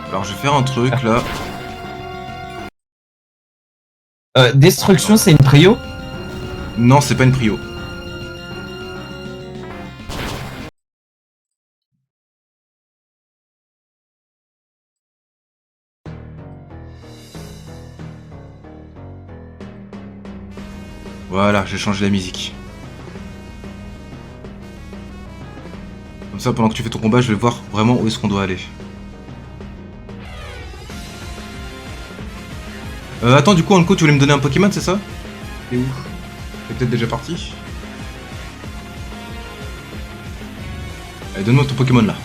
Alors, je vais faire un truc là. Destruction, c'est une prio? Non, c'est pas une prio. Voilà, j'ai changé la musique. Comme ça, pendant que tu fais ton combat, je vais voir vraiment où est-ce qu'on doit aller. Attends, du coup, Anko, tu voulais me donner un Pokémon, c'est ça? T'es où? T'es peut-être déjà parti? Allez, donne-moi ton Pokémon là.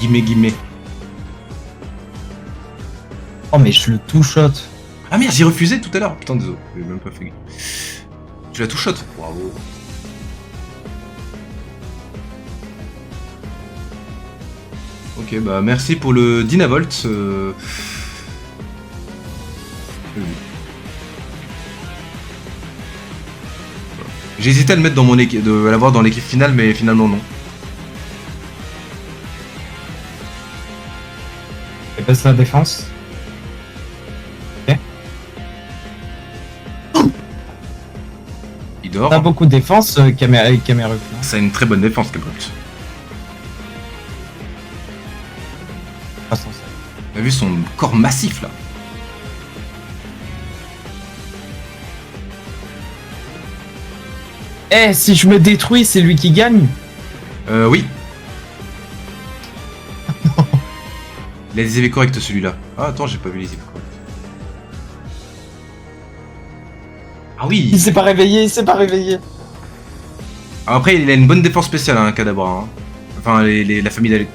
Guillemets. Oh, mais je le two-shot. Ah merde, j'ai refusé tout à l'heure. Putain, désolé, j'ai même pas fait gaffe. Tu l'as tout shot. Bravo. Ok, bah merci pour le Dynavolt. J'ai hésité à le mettre dans mon équipe, à l'avoir dans l'équipe finale, mais finalement non. Et baisse la défense. Ok. Il J'adore. Pas beaucoup de défense, Camerupt. Ça a une très bonne défense, Camerupt. Pas censé. T'as vu son corps massif là? Eh, si je me détruis, c'est lui qui gagne. Oui. Il a des effets corrects celui-là. Ah, attends, j'ai pas vu les effets corrects. Ah oui. Il s'est pas réveillé, il s'est pas réveillé. Alors après, il a une bonne défense spéciale, hein, Kadabra. Hein. Enfin, la famille de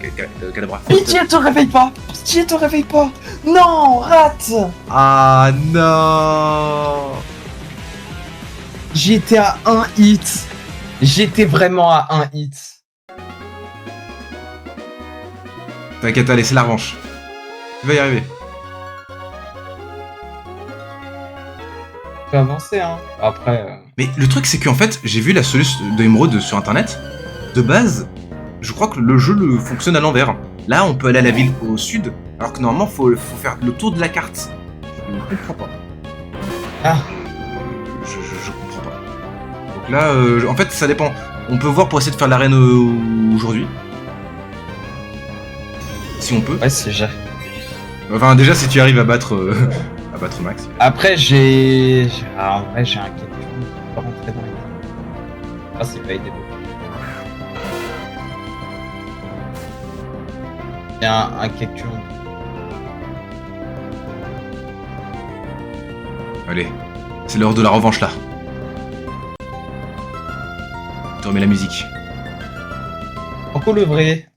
Kadabra. Pitié, te réveille pas. Pitié, te réveille pas. Non, rate. Ah non. J'étais à un hit. J'étais vraiment à un hit. T'inquiète, allez, c'est la revanche. Tu vas y arriver. Tu peux avancer, hein. Après. Mais le truc, c'est qu'en fait, j'ai vu la solution de Emerald sur internet. De base, je crois que le jeu fonctionne à l'envers. Là, on peut aller à la ville au sud, alors que normalement, faut faire le tour de la carte. Je ne comprends pas. Ah. Je comprends pas. Donc là, en fait, ça dépend. On peut voir pour essayer de faire l'arène aujourd'hui. Si on peut. Ouais, c'est déjà. Enfin, déjà, si tu arrives à battre Max. Après, j'ai. En vrai, j'ai un calcul. Je peux pas rentrer dans les. Ah, c'est pas aidé. Il y a un calcul. Allez, c'est l'heure de la revanche là. Tu remets la musique. Pourquoi le vrai?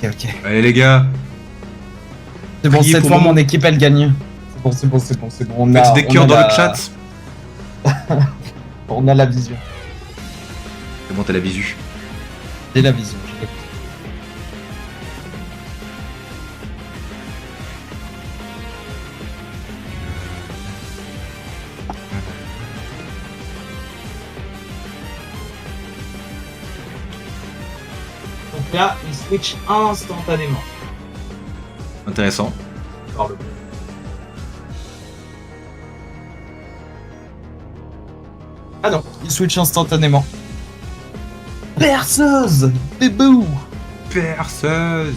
Ok. Allez les gars, C'est bon, Priez cette pour fois moi. mon équipe elle gagne. C'est bon. On faites a, des on cœurs a dans la- le chat. On a la vision. C'est bon, t'as la visu. J'ai la vision. j'ai la vision. Donc là, il switch instantanément. Intéressant. Par le Ah non, il switch instantanément. Berceuse! Bébou! Perceuse.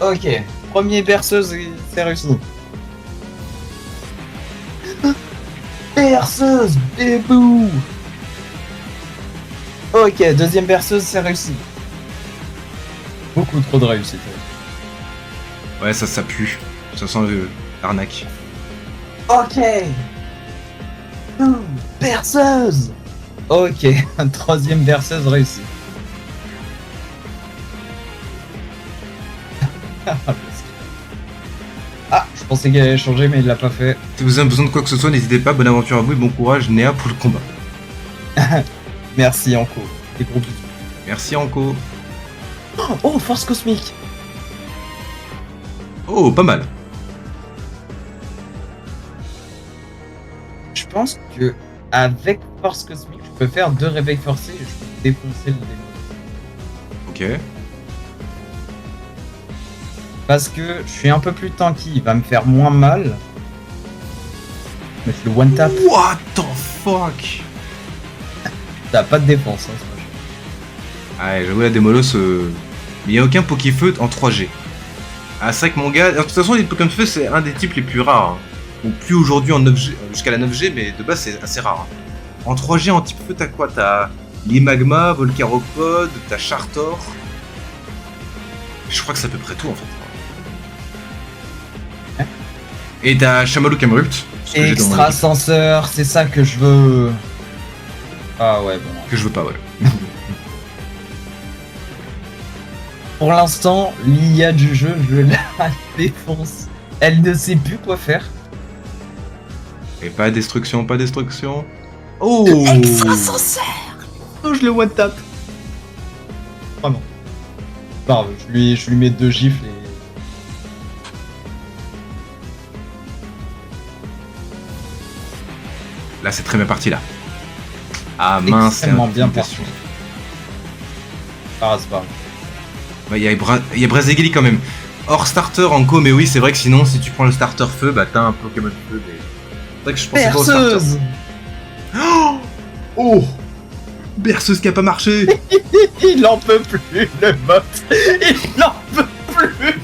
Ok, premier berceuse, c'est réussi. Berceuse! Bébou! Ok, deuxième berceuse, c'est réussi. Beaucoup trop de réussite. Ouais, ça pue. Ça sent l'arnaque. Ok! Berceuse! Ok, troisième berceuse réussie. Ah, je pensais qu'il allait changer, mais il l'a pas fait. Si vous avez besoin de quoi que ce soit, n'hésitez pas. Bonne aventure à vous et bon courage, Néa, pour le combat. Merci, Anko. Des gros bisous. Merci, Anko. Oh, force cosmique! Oh, pas mal. Je pense que avec force cosmique, je peux faire 2 réveils forcés et je peux défoncer le démon. Ok. Parce que je suis un peu plus tanky, il va me faire moins mal. Mais je le one tap, What the fuck? t'as pas de défense. Hein, c'est Ah ouais, j'avoue la démolos, mais il n'y a aucun Pokéfeu en 3G. Ah c'est vrai que mon gars, de toute façon les Pokémon Feu c'est un des types les plus rares. Hein. Bon, plus aujourd'hui en 9G, jusqu'à la 9G, mais de base c'est assez rare. Hein. En 3G en type feu t'as quoi? T'as Limagma, Volcaropod, t'as Chartor. Je crois que c'est à peu près tout en fait. Et t'as Chamallow Camerupt. ce que j'ai dans mon Extra équipe, ascenseur, c'est ça que je veux. Ah ouais, bon. que je veux pas, ouais. Pour l'instant, l'IA du jeu, je la défonce. Elle ne sait plus quoi faire. Et pas destruction, pas destruction. Oh! Extra ascenseur. Oh, je le one tap. Vraiment. Pardon, je lui mets 2 gifles et... Là c'est très bien parti là. Ah mince, c'est Extrêmement bien intimidation. Ah, c'est pas grave. Ouais, il y a Brazegeli quand même. hors starter en co, mais oui, c'est vrai que sinon, si tu prends le starter feu, bah t'as un Pokémon feu. Mais... C'est vrai que je pensais pas au starter. Perceuse. Oh, berceuse qui a pas marché. Il en peut plus, le bot. Il en peut plus.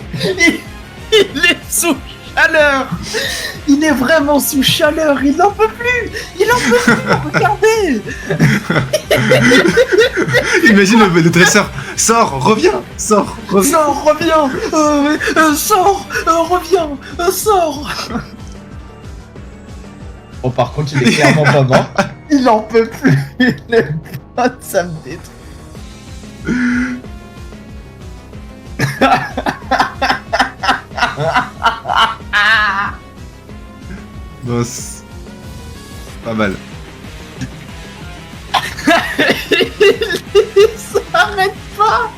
Il est sous chaleur. Il est vraiment sous chaleur. Il n'en peut plus. Il en peut plus. Regardez. Imagine le dresseur. Sors, reviens. Sors, reviens. Sors, reviens. Sors, reviens. Sors. Bon, par contre, il est clairement pas mort. Il en peut plus. Le bot, ça me détruit. Boss. Pas mal. Il s'arrête pas.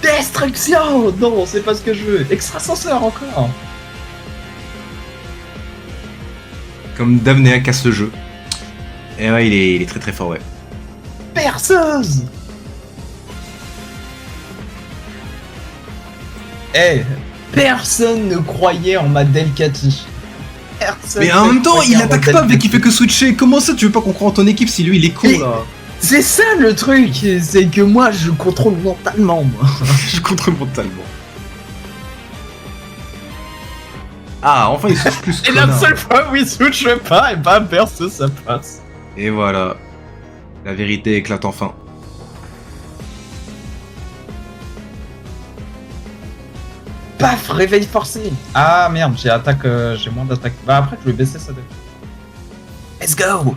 Destruction. Non, c'est pas ce que je veux. Extrasenseur encore. Comme Damnea casse le jeu. Et ouais, il est très très fort, ouais. Perceuse. Eh, personne ne croyait en ma Delcatty. Personne. Mais en ne même temps, croyait il en attaque ma pas vu qu'il Delcatty. fait que switcher. Comment ça, tu veux pas qu'on croit en ton équipe si lui il est con Et- là? C'est ça le truc, c'est que moi je contrôle mentalement, moi. Je contre mentalement. Ah, enfin il switch plus. Et la connard. seule fois où il switch pas, et bah perceuse ça passe. Et voilà. La vérité éclate enfin. Paf, réveil forcé. Ah merde, j'ai moins d'attaque. Bah après je vais baisser ça. Let's go.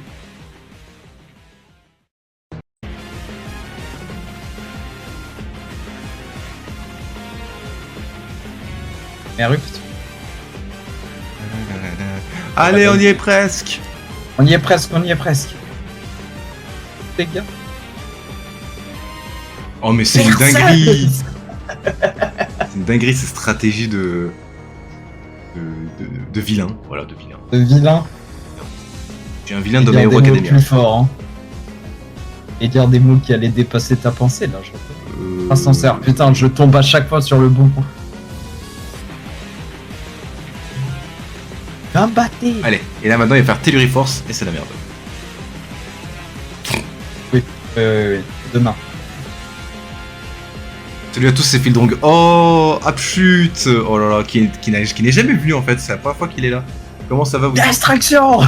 Erupt. Allez, on y est presque. On y est presque, on y est presque. Les gars. Oh mais c'est une dinguerie. C'est une dinguerie cette stratégie de vilain. Voilà, de vilain. Le vilain. J'ai un vilain de Dire My des Hero mots Academia. plus forts, hein. Et dire des mots qui allaient dépasser ta pensée, là, je crois. Pas sincère, putain, je tombe à chaque fois sur le bon point. Un batté. Allez, et là maintenant il va faire Telluri Force et c'est la merde. Oui, demain. Salut à tous, c'est Fildrong. Oh, Abchute. Oh là là, qui n'est jamais venu en fait, c'est la première fois qu'il est là. Comment ça va vous? Distraction.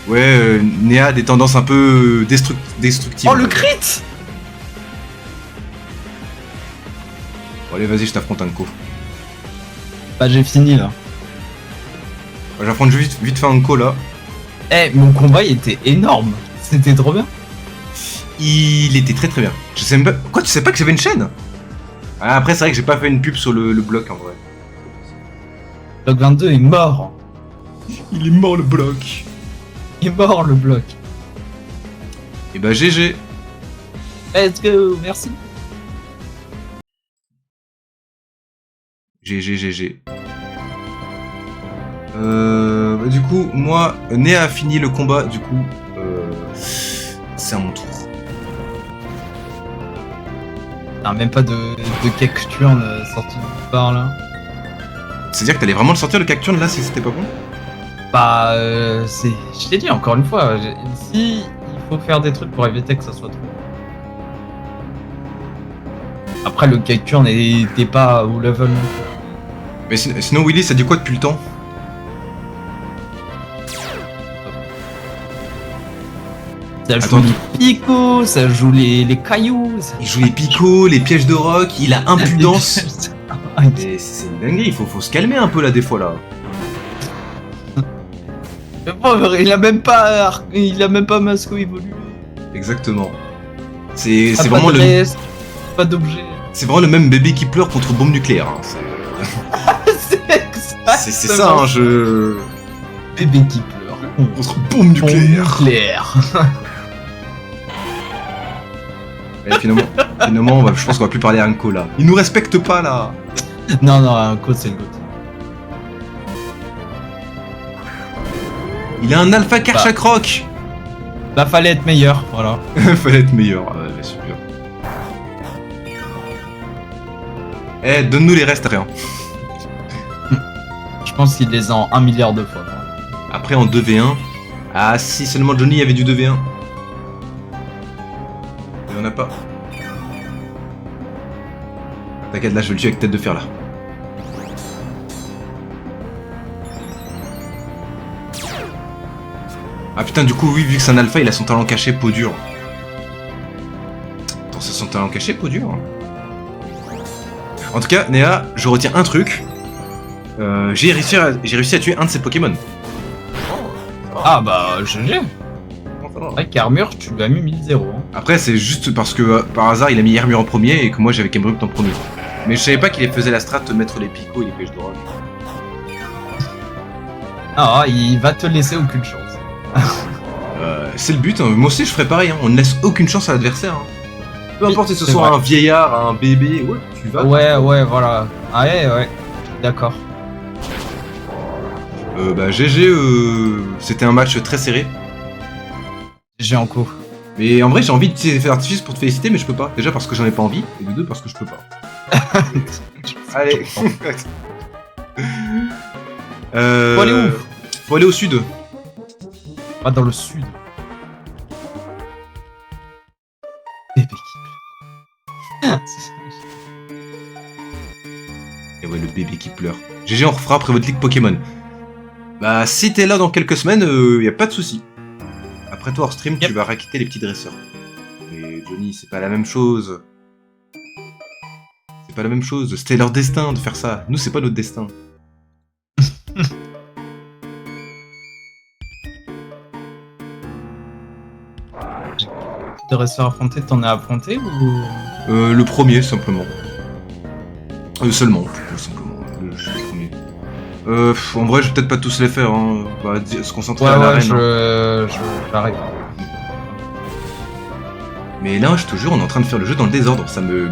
Ouais, Néa a des tendances un peu destructives. Oh, le crit. Bon, allez, vas-y, je t'affronte un co. Bah, j'ai fini, là. J'affronte vite fait un co là. Eh, mon combat, il était énorme. C'était trop bien. Il était très très bien. Je sais même pas. Quoi, tu sais pas que j'avais une chaîne? Ah, après, c'est vrai que j'ai pas fait une pub sur le bloc en vrai. Bloc 22 est mort. Il est mort le bloc. Il est mort, le bloc. Et bah, GG. Let's go, merci. GG. Bah, du coup, moi, Néa a fini le combat, du coup, c'est à mon tour. T'as même pas de cacturne sorti de nulle part, là. C'est-à-dire que t'allais vraiment le sortir le Cacturne là si c'était pas bon? Bah, c'est. Je t'ai dit encore une fois, si il faut faire des trucs pour éviter que ça soit trop. Après, le cacturne n'était pas au level non plus. Mais sinon, Willy, ça dit quoi depuis le temps? Ça joue Attends. les picots, ça joue les cailloux. Il joue les picots, les pièges de roc, il a impudence. Mais c'est une dinguerie, faut se calmer un peu là des fois là. Le pauvre, il a même pas masco évolué. Exactement. C'est Pas vraiment de le. reste, pas d'objet. C'est vraiment le même bébé qui pleure contre bombe nucléaire. Hein. C'est ça, hein, je. Bébé qui pleure. Contre bombe nucléaire. Nucléaire. Et finalement je pense qu'on va plus parler à Anko là. Il nous respecte pas là. Non, un code c'est le goût. Il a un alpha Karchakroc. Bah, fallait être meilleur, voilà. Fallait être meilleur. Ouais, super. Eh, donne-nous les restes, rien. Je pense qu'il les a en 1 milliard de fois. Après, en 2v1. Ah, si seulement Johnny avait du 2v1. Il y en a pas. T'inquiète, là, je vais le tuer avec tête de fer, là. Ah putain, du coup, oui, vu que c'est un alpha, il a son talent caché, peau dure. Attends, c'est son talent caché, peau dure. En tout cas, Néa, je retiens un truc. J'ai réussi à tuer un de ses Pokémon. Ah bah, GG. Avec Armure, tu lui as mis 1000-0. Hein. Après, c'est juste parce que par hasard, il a mis Armure en premier et que moi j'avais Camerupt en premier. Mais je savais pas qu'il faisait la strat de mettre les picots et les pêches d'orage. Ah, il va te laisser aucune chance. C'est le but, hein. Moi aussi je ferais pareil, hein. On ne laisse aucune chance à l'adversaire. Hein. Peu Oui, importe si ce c'est soit vrai. un vieillard, un bébé, ouais, tu vas. Ouais, voilà. Ah, ouais. D'accord. Bah GG, c'était un match très serré. J'ai en coup. Mais en vrai, j'ai envie de tirer des artifices pour te féliciter, mais je peux pas. Déjà parce que j'en ai pas envie, et de deux parce que je peux pas. Allez. Faut aller où? Faut aller au sud. Pas dans le sud. Bébé qui pleure. Et ouais, le bébé qui pleure. GG, on refera après votre ligue Pokémon. Bah, si t'es là dans quelques semaines, y a pas de souci. Après toi, hors stream, Yep. tu vas raqueter les petits dresseurs. Mais Johnny, c'est pas la même chose. C'est pas la même chose. C'était leur destin de faire ça. Nous, c'est pas notre destin. De rester affronté, t'en as affronté ou. Le premier, simplement. Seulement, tout simplement. Je suis le premier. En vrai, je vais peut-être pas tous les faire. Hein. On va se concentrer à l'arène. Hein. J'arrive. Mais là, je te jure, on est en train de faire le jeu dans le désordre. Ça me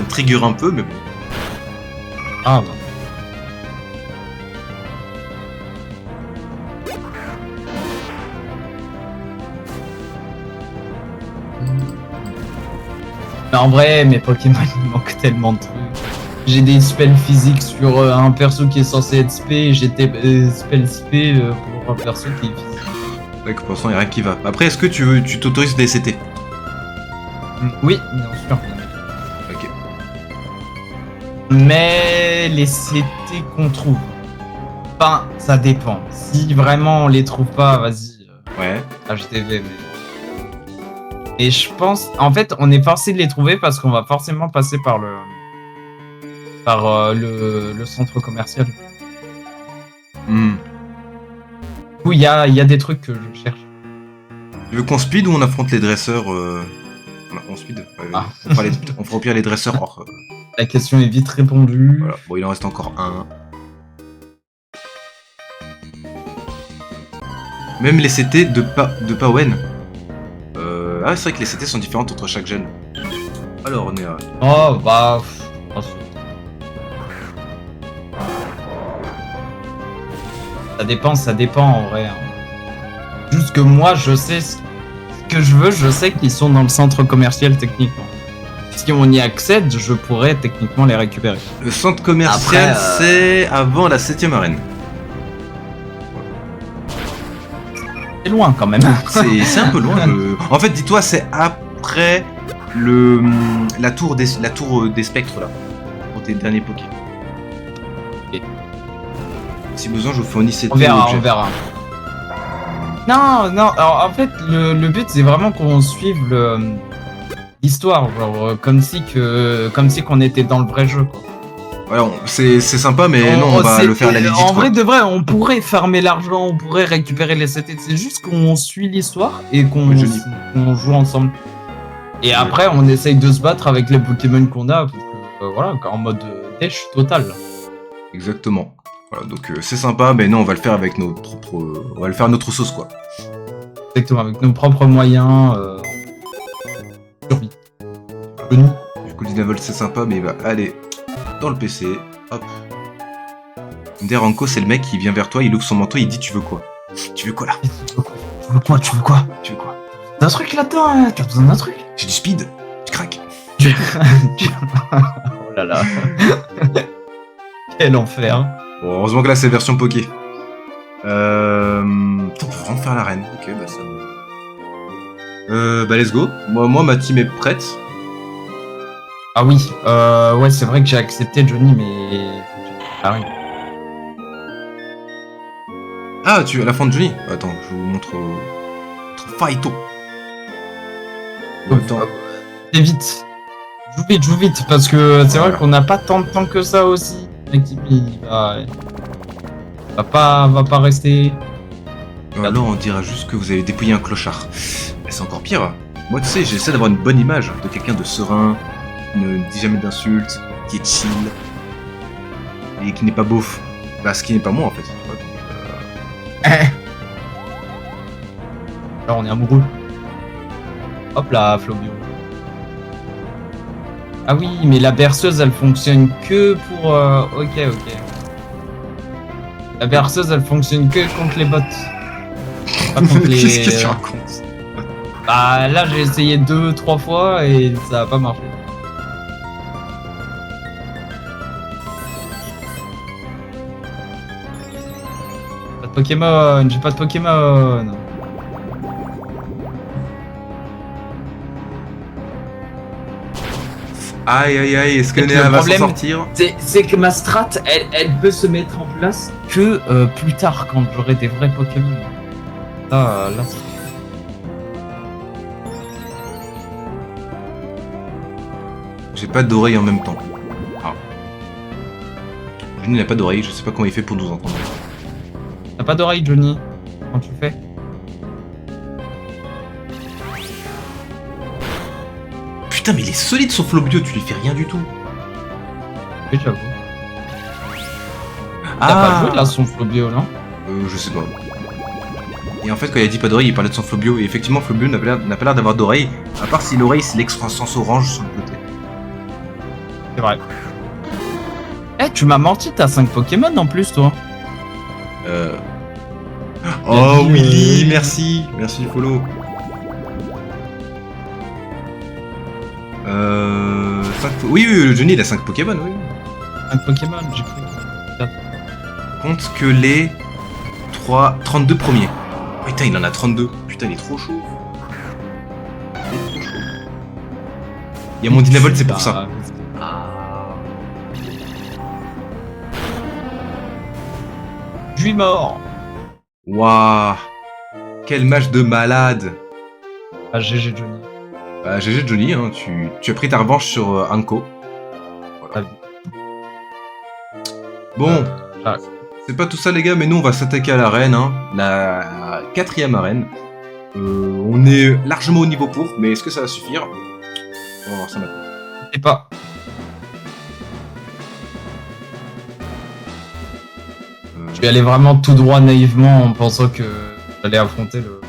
trigger un peu, mais bon. Ah bah. Mais en vrai, mes Pokémon, il manque tellement de trucs. J'ai des spells physiques sur un perso qui est censé être spé, et j'ai des spells spé pour un perso qui est physique. Ouais, que pour l'instant, il n'y a rien qui va. Après, est-ce que tu t'autorises des CT? Oui, bien sûr. Ok. Mais les CT qu'on trouve, enfin, ça dépend. Si vraiment on les trouve pas, vas-y, Ouais. HTV. Et je pense, en fait, on est forcé de les trouver parce qu'on va forcément passer par le centre commercial. Hmm. Du coup, il y a des trucs que je cherche. Tu veux qu'on speed ou on affronte les dresseurs On speed. Ouais, Ah. on fera au pire les dresseurs hors. La question est vite répondue. Voilà. Bon, il en reste encore un. Même les CT de Pawen. Ah, c'est vrai que les CT sont différentes entre chaque gène. Alors, on est à... Oh, bah. Ça dépend en vrai. Hein. Juste que moi, je sais ce que je veux, je sais qu'ils sont dans le centre commercial techniquement. Si on y accède, je pourrais techniquement les récupérer. Le centre commercial, Après, c'est avant la 7ème arène. C'est loin quand même. C'est un peu loin. En fait, dis-toi, c'est après la tour des spectres là, pour tes derniers pokés. Ok. Si besoin, je vous fournis cette. On verra. Non, alors, en fait, le but c'est vraiment qu'on suive l'histoire, genre comme si qu'on était dans le vrai jeu quoi. Voilà, c'est sympa, mais non, on va le faire à la legit. En vrai de vrai, on pourrait farmer l'argent, on pourrait récupérer les CT. C'est juste qu'on suit l'histoire et qu'on joue ensemble. Et après, on essaye de se battre avec les Pokémon qu'on a, parce que, voilà, en mode têche total. Exactement. Voilà, donc c'est sympa, mais non, on va le faire avec nos propres, on va le faire à notre sauce quoi. Exactement, avec nos propres moyens. Survie. Connu. Du coup, le level c'est sympa, mais il va aller dans le PC. Hop. Deranko, c'est le mec qui vient vers toi, il ouvre son manteau, il dit tu veux quoi? Tu veux quoi là? Tu veux quoi? Tu veux quoi? T'as un truc là-dedans, hein? T'as besoin d'un truc? J'ai du speed, tu craques. Oh là là. Quel enfer. Bon, heureusement que là c'est version poké. Putain, on peut vraiment faire l'arène. Ok, bah ça me... bah let's go. Moi ma team est prête. Ah oui, ouais, c'est vrai que j'ai accepté Johnny, mais faut que je arrive. Ah, tu es à la fin de Johnny. Attends, je vous montre... Fighto. Attends. Fais vite. Joue vite, parce que c'est Voilà. vrai qu'on n'a pas tant de temps que ça aussi. L'équipe, il va pas rester. Là, on dira juste que vous avez dépouillé un clochard. Mais c'est encore pire. Moi, tu sais, j'essaie d'avoir une bonne image de quelqu'un de serein, qui ne dit jamais d'insultes, qui est chill, et qui n'est pas beauf. Bah, ce qui n'est pas moi, en fait. Alors on est amoureux. Hop là, Flobio. Ah oui, mais la berceuse, elle fonctionne que pour... Ok. La berceuse, elle fonctionne que contre les bots. Pas contre les... Qu'est-ce que tu racontes? Bah là, j'ai essayé 2-3 fois et ça a pas marché. J'ai pas de Pokémon. Aïe, est-ce que Et puis Néa le va s'en problème, sortir? C'est que ma strat, elle peut se mettre en place que plus tard, quand j'aurai des vrais Pokémon. Là, c'est... J'ai pas d'oreille en même temps. Ah. Johnny n'a pas d'oreille, je sais pas comment il fait pour nous entendre. T'as pas d'oreille, Johnny, quand tu fais? Putain, mais il est solide son Flobio, tu lui fais rien du tout. Oui, j'avoue. T'as pas joué là, son Flobio, non? Je sais pas. Et en fait, quand il a dit pas d'oreille, il parlait de son Flobio. Et effectivement, Flobio n'a pas l'air d'avoir d'oreille. À part si l'oreille, c'est l'extra-sens orange sur le côté. C'est vrai. Eh, tu m'as menti, t'as 5 Pokémon en plus, toi. Oh, dit, Willy, merci. Merci du follow. 5... Oui, Johnny, il a 5 Pokémon, oui. 5 Pokémon, j'ai cru. Compte que les 32 premiers. Putain, il en a 32. Putain, il est trop chaud. Il y a mon Dynavolt, c'est pour ça. Je suis mort. Waouh. Quel match de malade. Ah, GG Johnny. Bah, GG Johnny, hein, tu as pris ta revanche sur Anko. Voilà. Bon, c'est pas tout ça les gars, mais nous on va s'attaquer à l'arène, hein, la 4ème arène. On est largement au niveau pour, mais est-ce que ça va suffire? On va voir ça maintenant. Je sais pas. Je vais aller vraiment tout droit naïvement en pensant que j'allais affronter le...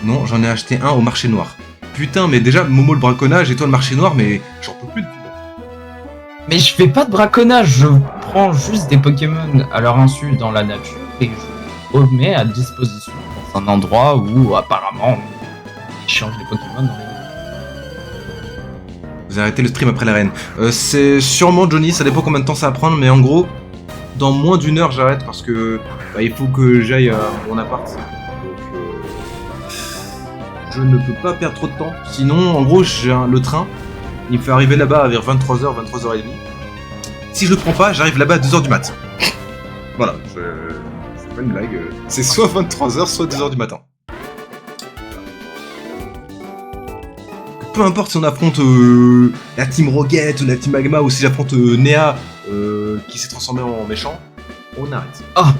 Non, j'en ai acheté un au marché noir. Putain, mais déjà, Momo le braconnage et toi le marché noir, mais j'en peux plus de vous. Mais je fais pas de braconnage, je prends juste des Pokémon à leur insu dans la nature et je les remets à disposition dans un endroit où apparemment ils changent les Pokémon dans les... Vous arrêtez le stream après l'arène. C'est sûrement Johnny, ça dépend combien de temps ça va prendre, mais en gros, dans moins d'1 heure j'arrête parce que bah, il faut que j'aille à mon appart. Je ne peux pas perdre trop de temps. Sinon, en gros, j'ai le train. Il me fait arriver là-bas vers 23h, 23h30. Si je le prends pas, j'arrive là-bas à 2h du mat. Voilà, c'est pas une blague. C'est soit 23h, soit 2h du matin. Peu importe si on affronte la Team Rocket, la Team Magma, ou si j'affronte Néa qui s'est transformé en méchant, on arrête. Ah!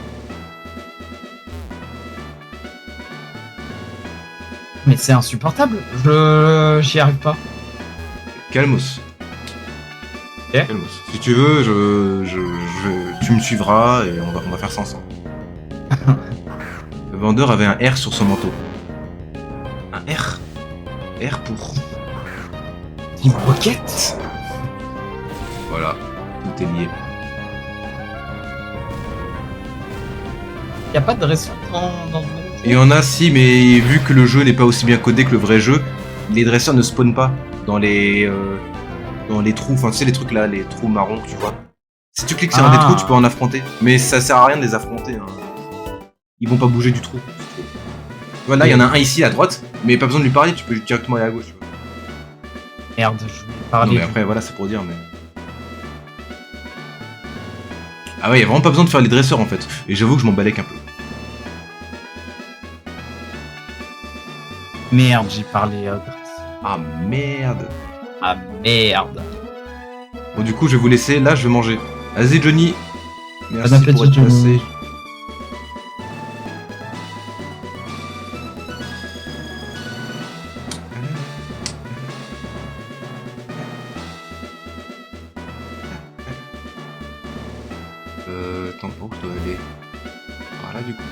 Mais c'est insupportable, j'y arrive pas. Calmos. Ok. Calmos. Si tu veux, tu me suivras et on va faire ça ensemble. Le vendeur avait un R sur son manteau. Un R? R pour... Team Rocket? Voilà, tout est lié. Y'a pas de restaurant dans ce monde? Il y en a si, mais vu que le jeu n'est pas aussi bien codé que le vrai jeu, les dresseurs ne spawnent pas dans les trous, enfin tu sais les trucs là, les trous marrons, tu vois. Si tu cliques sur un des trous, tu peux en affronter, mais ça sert à rien de les affronter. Hein. Ils vont pas bouger du trou. Voilà, il y en a un ici à droite, mais pas besoin de lui parler, tu peux directement aller à gauche. Tu vois. Merde, je voulais Non, parler. mais après voilà, c'est pour dire, mais. Ah ouais, y a vraiment pas besoin de faire les dresseurs en fait. Et j'avoue que je m'en balèque un peu. Merde, j'ai parlé. Ah merde. Ah merde. Bon du coup je vais vous laisser, là je vais manger. Vas-y Johnny. Merci Bon appétit, pour être Johnny. passé. Attends, par où je dois aller? Par là du coup.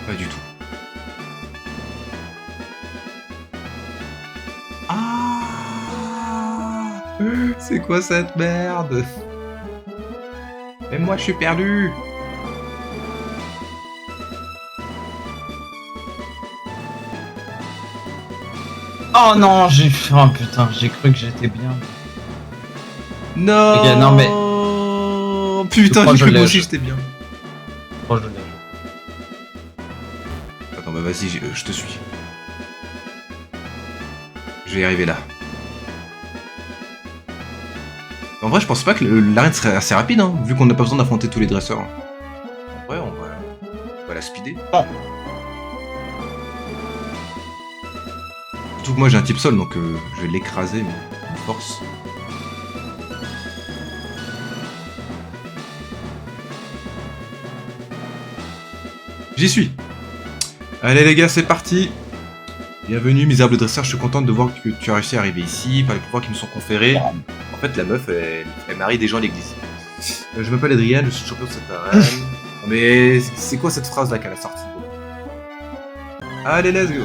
Pas du tout. Ah, c'est quoi cette merde? Et moi je suis perdu. Oh non, j'ai. Oh putain, j'ai cru que j'étais bien. Non. Les gars, non, mais- Putain, crois j'ai que cru je moi l'ai. aussi j'étais bien. Oh, je l'ai. Attends, bah vas-y, je te suis. Je vais y arriver là. En vrai, je pense pas que l'arène serait assez rapide, hein, vu qu'on n'a pas besoin d'affronter tous les dresseurs. En vrai, on va la speeder. Oh. Surtout que moi j'ai un type sol, donc je vais l'écraser, mais une force. J'y suis. Allez les gars, c'est parti. Bienvenue, misérable dresseur, je suis contente de voir que tu as réussi à arriver ici, par les pouvoirs qui me sont conférés. En fait, la meuf, elle marie des gens à l'église. Je m'appelle Adrien, je suis champion de cette arène. Non, mais c'est quoi cette phrase là qu'elle a sortie? Allez, let's go.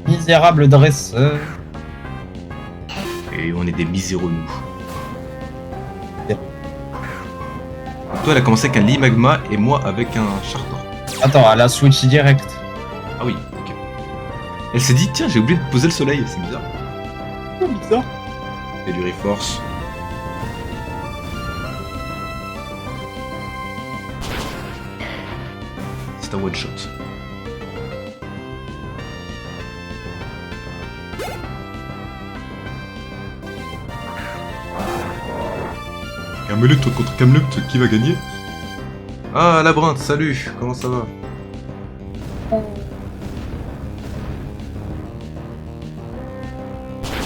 Misérable dresseur. Et on est des miséreux, nous. Toi, elle a commencé avec un lit magma et moi avec un charter. Attends, elle a switch direct. Ah oui, ok. Elle s'est dit, tiens, j'ai oublié de poser le soleil, c'est bizarre. Oh, bizarre. Et du reforce. C'est un one shot. Camelot contre Camelot, qui va gagner? Ah, Labyrinthe, salut, comment ça va?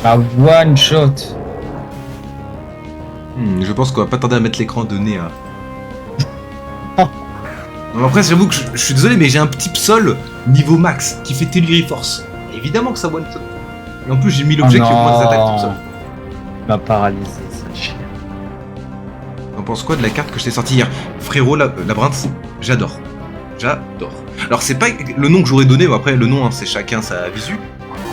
Ah, one shot. Je pense qu'on va pas tarder à mettre l'écran de nez à... Non, après, j'avoue que je suis désolé, mais j'ai un petit psol niveau max qui fait Telluri Force. Évidemment que ça one shot. Et en plus, j'ai mis l'objet qui augmente les attaques tout seul. Il m'a paralysé, ça chien. T'en penses quoi de la carte que je t'ai sortie hier? Frérot, Labyrinthe, j'adore. J'adore. Alors, c'est pas le nom que j'aurais donné, mais après, le nom, hein, c'est chacun sa visu.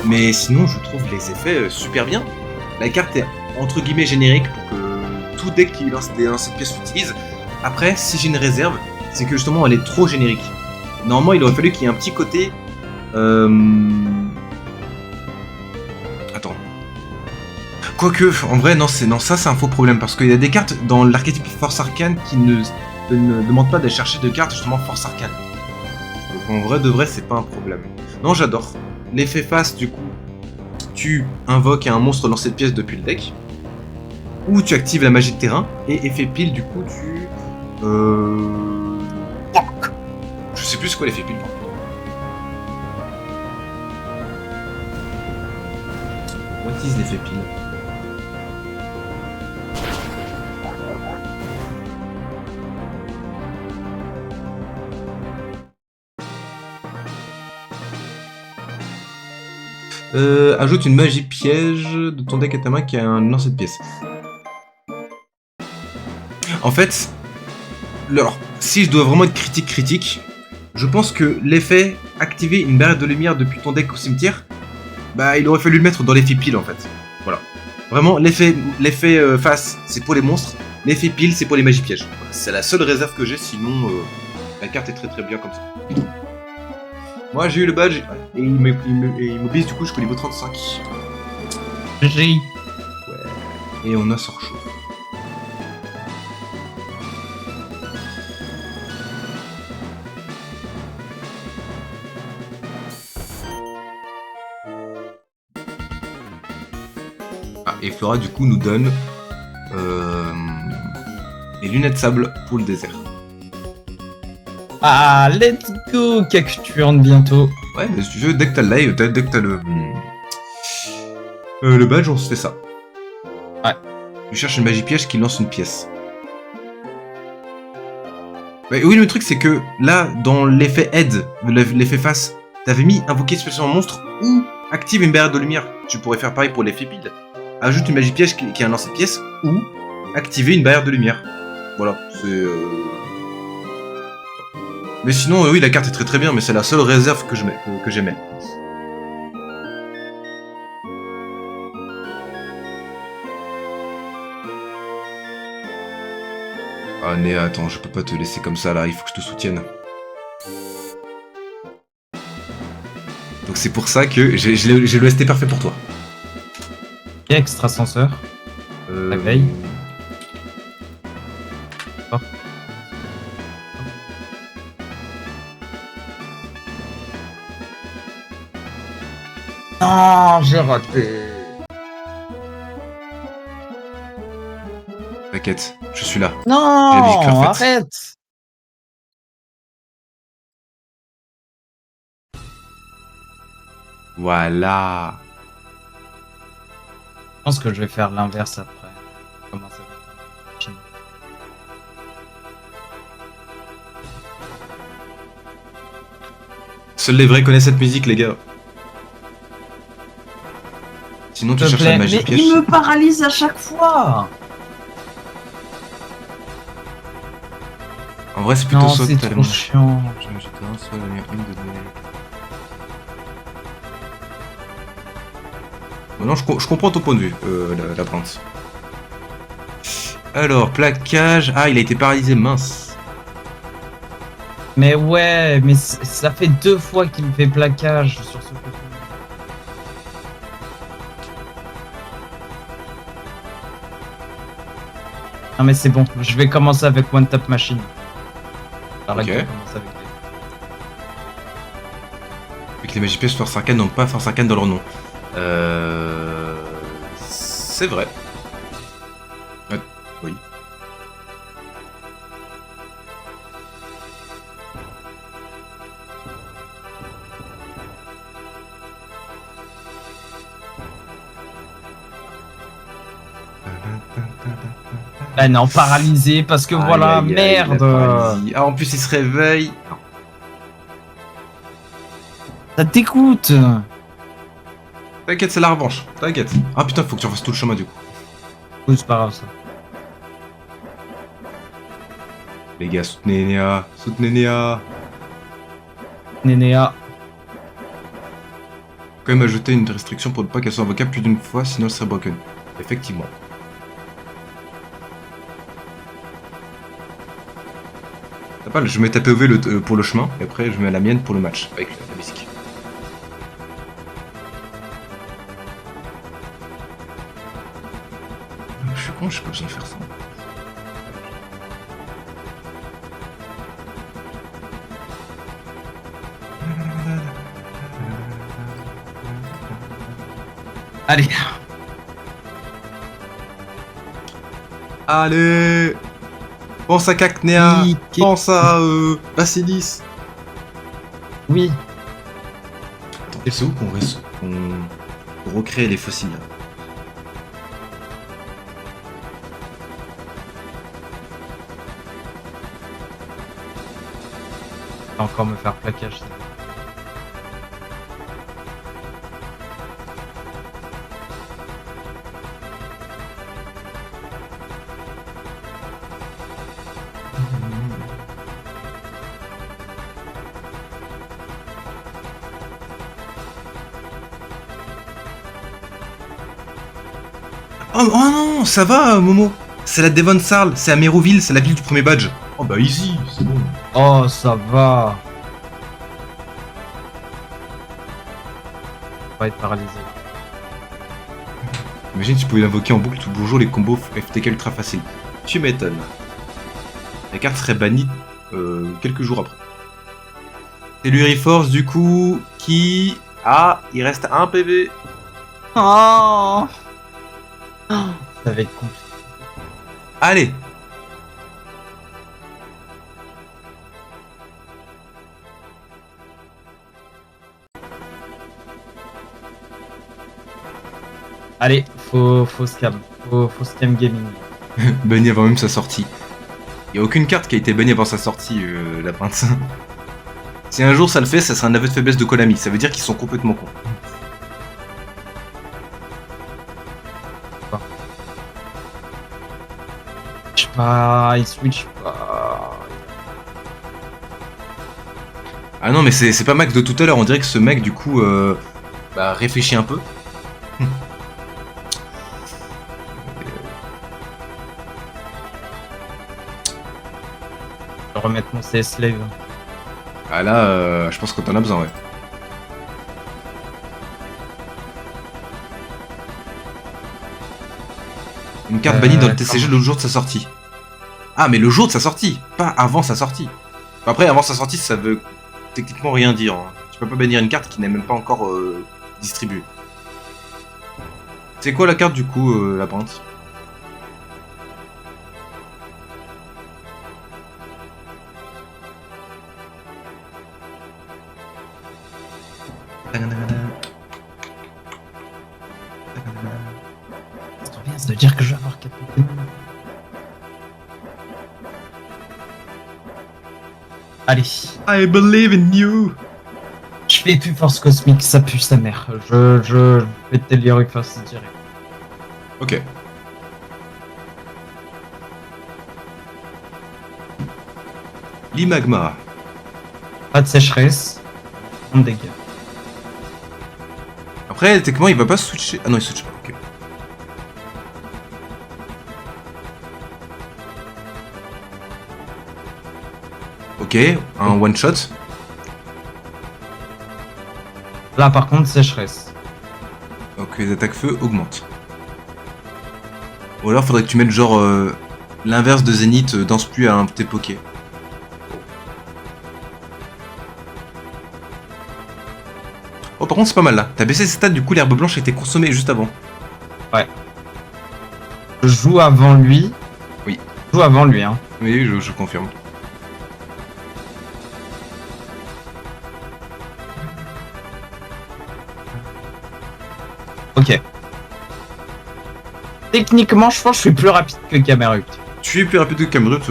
Mais sinon, je trouve les effets super bien. La carte est entre guillemets générique pour que tout deck qui lance cette pièce l'utilise. Après, si j'ai une réserve, c'est que justement, elle est trop générique. Normalement, il aurait fallu qu'il y ait un petit côté... Attends. Quoique, en vrai, non, ça c'est un faux problème, parce qu'il y a des cartes dans l'archétype Force Arcane qui ne demandent pas d'aller chercher de cartes justement Force Arcane. Donc en vrai de vrai, c'est pas un problème. Non, j'adore. L'effet face, du coup, tu invoques un monstre dans cette pièce depuis le deck, ou tu actives la magie de terrain, et effet pile, du coup, tu... Je sais plus c'est quoi l'effet pile. What is l'effet pile? Ajoute une magie piège de ton deck à ta main qui a un lancer de pièce. En fait, alors, si je dois vraiment être critique, je pense que l'effet activer une barrière de lumière depuis ton deck au cimetière, bah il aurait fallu le mettre dans l'effet pile en fait. Voilà. Vraiment, l'effet face c'est pour les monstres, l'effet pile c'est pour les magies pièges. Voilà. C'est la seule réserve que j'ai, sinon La carte est très très bien comme ça. Moi j'ai eu le badge et il m'oblige du coup jusqu'au niveau 35. GG. Et on a sort chaud. Ah, et Flora du coup nous donne les lunettes sable pour le désert. Ah, let's go, Cacturne bientôt. Ouais, mais si tu veux, dès que t'as le live, dès que t'as le badge, on se fait ça. Ouais. Tu cherches une magie piège qui lance une pièce. Ouais, oui, le truc c'est que là, dans l'effet aide, l'effet face, t'avais mis invoquer spécialement monstre ou active une barrière de lumière. Tu pourrais faire pareil pour l'effet pile. Ajoute une magie piège qui a un lancer de pièce ou activer une barrière de lumière. Voilà, c'est. Mais sinon, oui, la carte est très très bien, mais c'est la seule réserve que j'aimais. Ah, Néa, attends, je peux pas te laisser comme ça là, il faut que je te soutienne. Donc c'est pour ça que j'ai le ST parfait pour toi. Et extrasenseur. La veille. Oh. Non, j'ai raté. T'inquiète, je suis là. Non, J'ai la vie que refaite. arrête. Voilà. Je pense que je vais faire l'inverse après. Comment ça va? Seuls les vrais connaissent cette musique, les gars. Sinon, tu S'il te cherches la plaît. magie Mais piège. il me paralyse à chaque fois. En vrai, c'est plutôt Non, ça que c'est t'as trop chiant. Non, je comprends ton point de vue, la plante. Alors, plaquage. Ah, il a été paralysé, mince. Mais ouais, mais ça fait 2 fois qu'il me fait plaquage sur ce côté. Non mais c'est bon, je vais commencer avec One Tap Machine. Arrête Ok. de commencer avec des- Vu que les magies pièges Force Arcane n'ont pas Force Arcane dans leur nom. C'est vrai. Oui. Ah non, paralysé parce que voilà, Aïe, aïe, aïe, la merde. paralysie. Ah, en plus, il se réveille. Ça t'écoute. T'inquiète, c'est la revanche. T'inquiète. Ah putain, faut que tu refasses tout le chemin du coup. Oui, c'est pas grave ça. Les gars, soutenez Néa. Soutenez Néa. Nénéa. Quand même ajouter une restriction pour ne pas qu'elle soit invocable plus d'une fois, sinon elle serait broken. Effectivement. T'as pas, je mets ta POV pour le chemin, et après je mets la mienne pour le match, avec la musique. Je suis con, j'ai pas besoin de faire ça. Allez. Allez, pense à Cacnea, Oui, pense à Basilis. Oui. Attends, c'est où qu'on recrée les fossiles là? Je vais encore me faire plaquage. ça. Oh non, ça va Momo. C'est la Devon Sarl, c'est à Méroville, c'est la ville du premier badge. Oh bah easy, c'est bon. Oh, ça va. On va être paralysé. Imagine tu pouvais invoquer en boucle tout bonjour les combos FTK ultra faciles. Tu m'étonnes. La carte serait bannie quelques jours après. C'est l'Uriforce du coup qui... Ah, il reste un PV. Oh, ça va être compliqué. Allez. Allez, faut scam. Faut scam gaming. Banni avant même sa sortie. Il n'y a aucune carte qui a été bannie avant sa sortie, la pinte. Si un jour ça le fait, ça sera un aveu de faiblesse de Konami. Ça veut dire qu'ils sont complètement cons. Je sais pas, il switch pas. Ah non, mais c'est pas Max de tout à l'heure. On dirait que ce mec, du coup, réfléchit un peu. Je vais remettre mon CS Slave. Ah là, je pense que t'en as besoin, ouais. Une carte bannie dans le TCG le jour de sa sortie. Ah, mais le jour de sa sortie, pas avant sa sortie. Après, avant sa sortie, ça veut techniquement rien dire. Hein. Tu peux pas bannir une carte qui n'est même pas encore distribuée. C'est quoi la carte du coup, la pente? C'est trop bien, ça veut dire que je vais avoir 4 Pokémon. Allez, I believe in you. je fais plus force cosmique, ça pue sa mère. Je vais Telioric Force direct. Ok. L'Imagma. Pas de sécheresse, on dégage. Après, techniquement, il va pas switcher. Ah non, il switch pas, ok. Ok, un one shot. Là par contre, sécheresse. Donc les attaques feu augmentent. Ou alors faudrait que tu mettes genre l'inverse de Zénith, danse plus à un tes poké. Oh par contre c'est pas mal là. T'as baissé ses stats, du coup l'herbe blanche a été consommée juste avant. Je joue avant lui. Oui. Je joue avant lui, hein. Oui, je confirme. Ok. Techniquement, je pense que je suis plus rapide que Camerupt. Tu es plus rapide que Camerupt,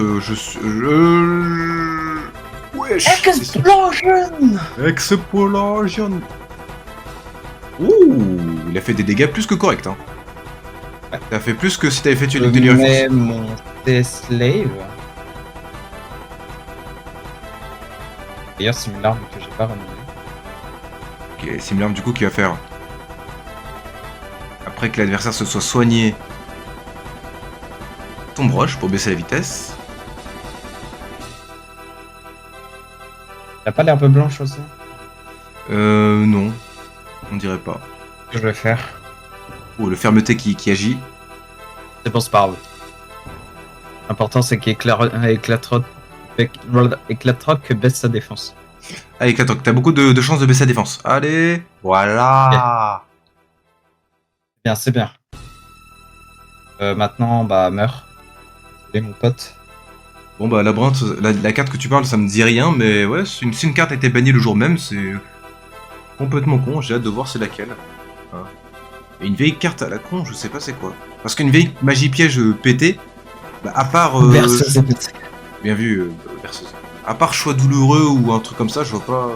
Wesh. Explosion! Explosion. Ouh, il a fait des dégâts plus que corrects, hein. Ouais. T'as fait plus que si t'avais fait Je une délire. mets mon CS Slave. D'ailleurs, c'est une arme que j'ai pas ramenée. Ok, Simlarm du coup qui va faire. Après que l'adversaire se soit soigné. Tombe roche pour baisser la vitesse. T'as pas l'herbe blanche aussi? Non. On dirait pas. Que je vais faire. Oh, le fermeté qui agit. C'est bon, c'est pas grave. L'important, c'est qu'Éclatroc baisse sa défense. Allez, Clatroc, t'as beaucoup de chances de baisser la défense. Allez. Voilà. Bien, c'est bien. Maintenant, bah, meurs. Désolé, mon pote. Bon bah labyrinthe, la carte que tu parles ça me dit rien, mais ouais, si une carte a été bannie le jour même, c'est complètement con, j'ai hâte de voir c'est laquelle. Hein. Et une vieille carte à la con, je sais pas c'est quoi. Parce qu'une vieille magie piège pétée, bah, à part... Berceuse. Bien vu, berceuse. À part choix douloureux ou un truc comme ça, je vois pas...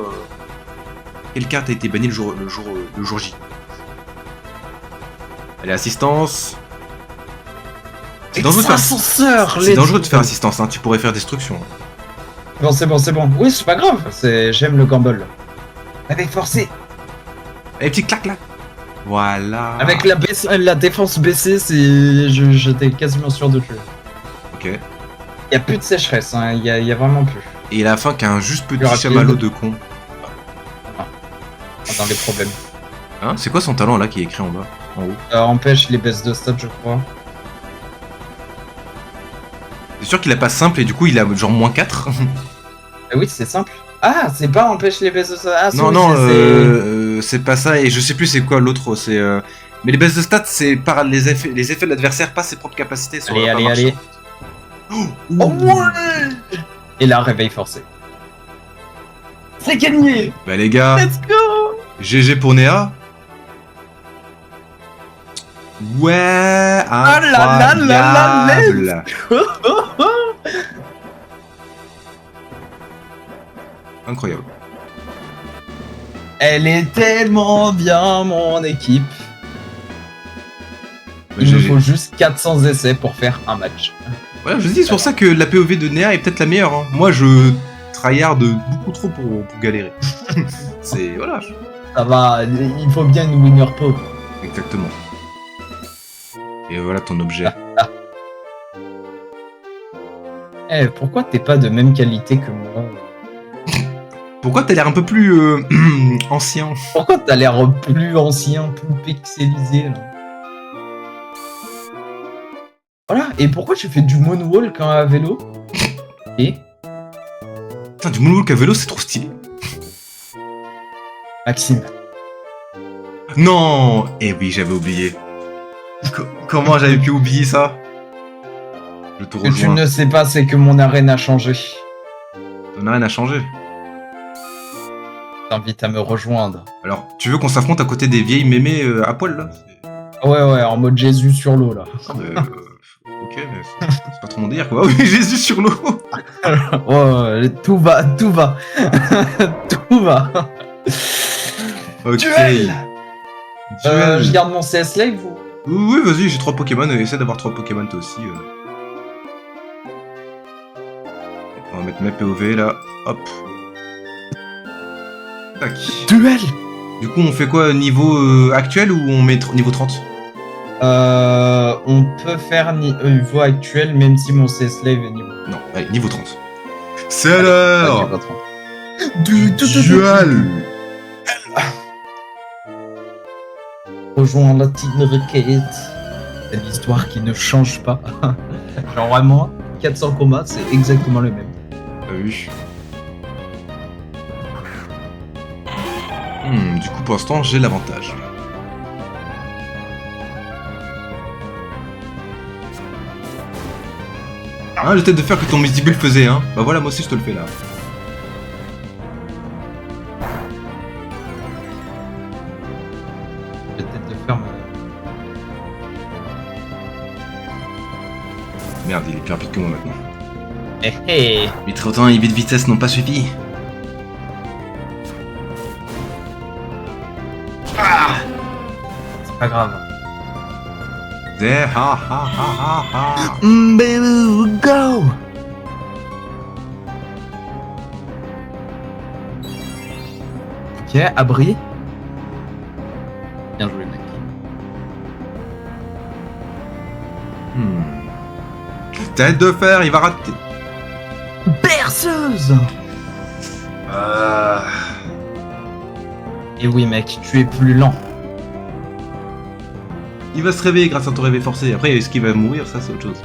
Quelle carte a été bannie le jour J. Allez, assistance... C'est dangereux, c'est dangereux de faire assistance, hein. Tu pourrais faire destruction. Bon, c'est bon, c'est bon. Oui, c'est pas grave. J'aime le gamble. Avec forcé. Allez, petit clac-clac. Voilà. Avec la défense baissée, j'étais quasiment sûr de tuer. Ok. y a plus de sécheresse, hein. Y a vraiment plus. Et à la fin, qu'un juste petit rapide. chamallow de con. Dans les problèmes. Hein, c'est quoi son talent là qui est écrit en bas, en haut? Empêche les baisses de stats, je crois. C'est sûr qu'il a pas simple et du coup il a genre moins 4. Oui, c'est simple. Ah, c'est pas empêche les baisses de stats. Ah, Non, si, non, c'est- c'est pas ça, et je sais plus c'est quoi l'autre, c'est... Mais les baisses de stats, c'est par les effets de l'adversaire, pas ses propres capacités. Ça Allez, aurait pas allez, marché. allez. Oh ouais. Et là, réveil forcé. C'est gagné. Bah les gars, Let's go. GG pour Néa. Ouais, Ah là là là là, incroyable. Incroyable. Elle est tellement bien, mon équipe. Bah, Il me GG. faut juste 400 essais pour faire un match. Ouais, je dis, c'est pour ça que la POV de Néa est peut-être la meilleure. Hein. Moi, je tryhard beaucoup trop pour galérer. C'est... Voilà. Ça va, il faut bien une winner pop. Exactement. Et voilà ton objet. Eh, pourquoi t'es pas de même qualité que moi? Pourquoi t'as l'air un peu plus ancien? Pourquoi t'as l'air plus ancien, plus pixelisé là? Voilà, et pourquoi tu fais du moonwalk à vélo? Et Putain, du moonwalk à vélo, c'est trop stylé. Maxime, Non. Eh oui, j'avais oublié. Comment j'avais pu oublier ça? Je te ce que tu rejoins. ne sais pas, c'est que mon arène a changé. On a rien à changer. Je t'invite à me rejoindre. Alors, tu veux qu'on s'affronte à côté des vieilles mémés à poil là? Ouais, en mode Jésus sur l'eau là. Ok, mais c'est pas trop mon délire quoi. Ah oui, Jésus sur l'eau. Ouais, tout va, tout va. Tout va. Ok. Duel. Duel. Je garde mon CS Live ou... Oui, vas-y, j'ai 3 Pokémon. Essaie d'avoir 3 Pokémon toi aussi. On va mettre mes POV là. Hop. Tac. Duel. Du coup, on fait quoi? Niveau actuel ou on met niveau 30? On peut faire niveau actuel, même si mon CS Live est niveau. Non, allez, niveau 30. C'est l'heure Du duel. Rejoins la Team Rocket. C'est l'histoire qui ne change pas. Genre vraiment, 400 combats, c'est exactement le même. T'as vu? Du coup, pour l'instant, j'ai l'avantage. Ah, j'ai peut-être de faire que ton Misty-Bull faisait, hein. Bah voilà, moi aussi je te le fais là. Je vais peut-être le faire. Merde, il est plus rapide que moi maintenant. Eh eh. Les trottants et 8 de vitesse n'ont pas suffi. C'est pas grave. There, ha ha ha ha ha. Baby, go. Ok, abri. Bien joué, mec. Tête de fer, il va rater. Berceuse. Et oui, mec, tu es plus lent. Il va se réveiller grâce à ton réveil forcé. Après, est-ce qu'il va mourir? Ça, c'est autre chose.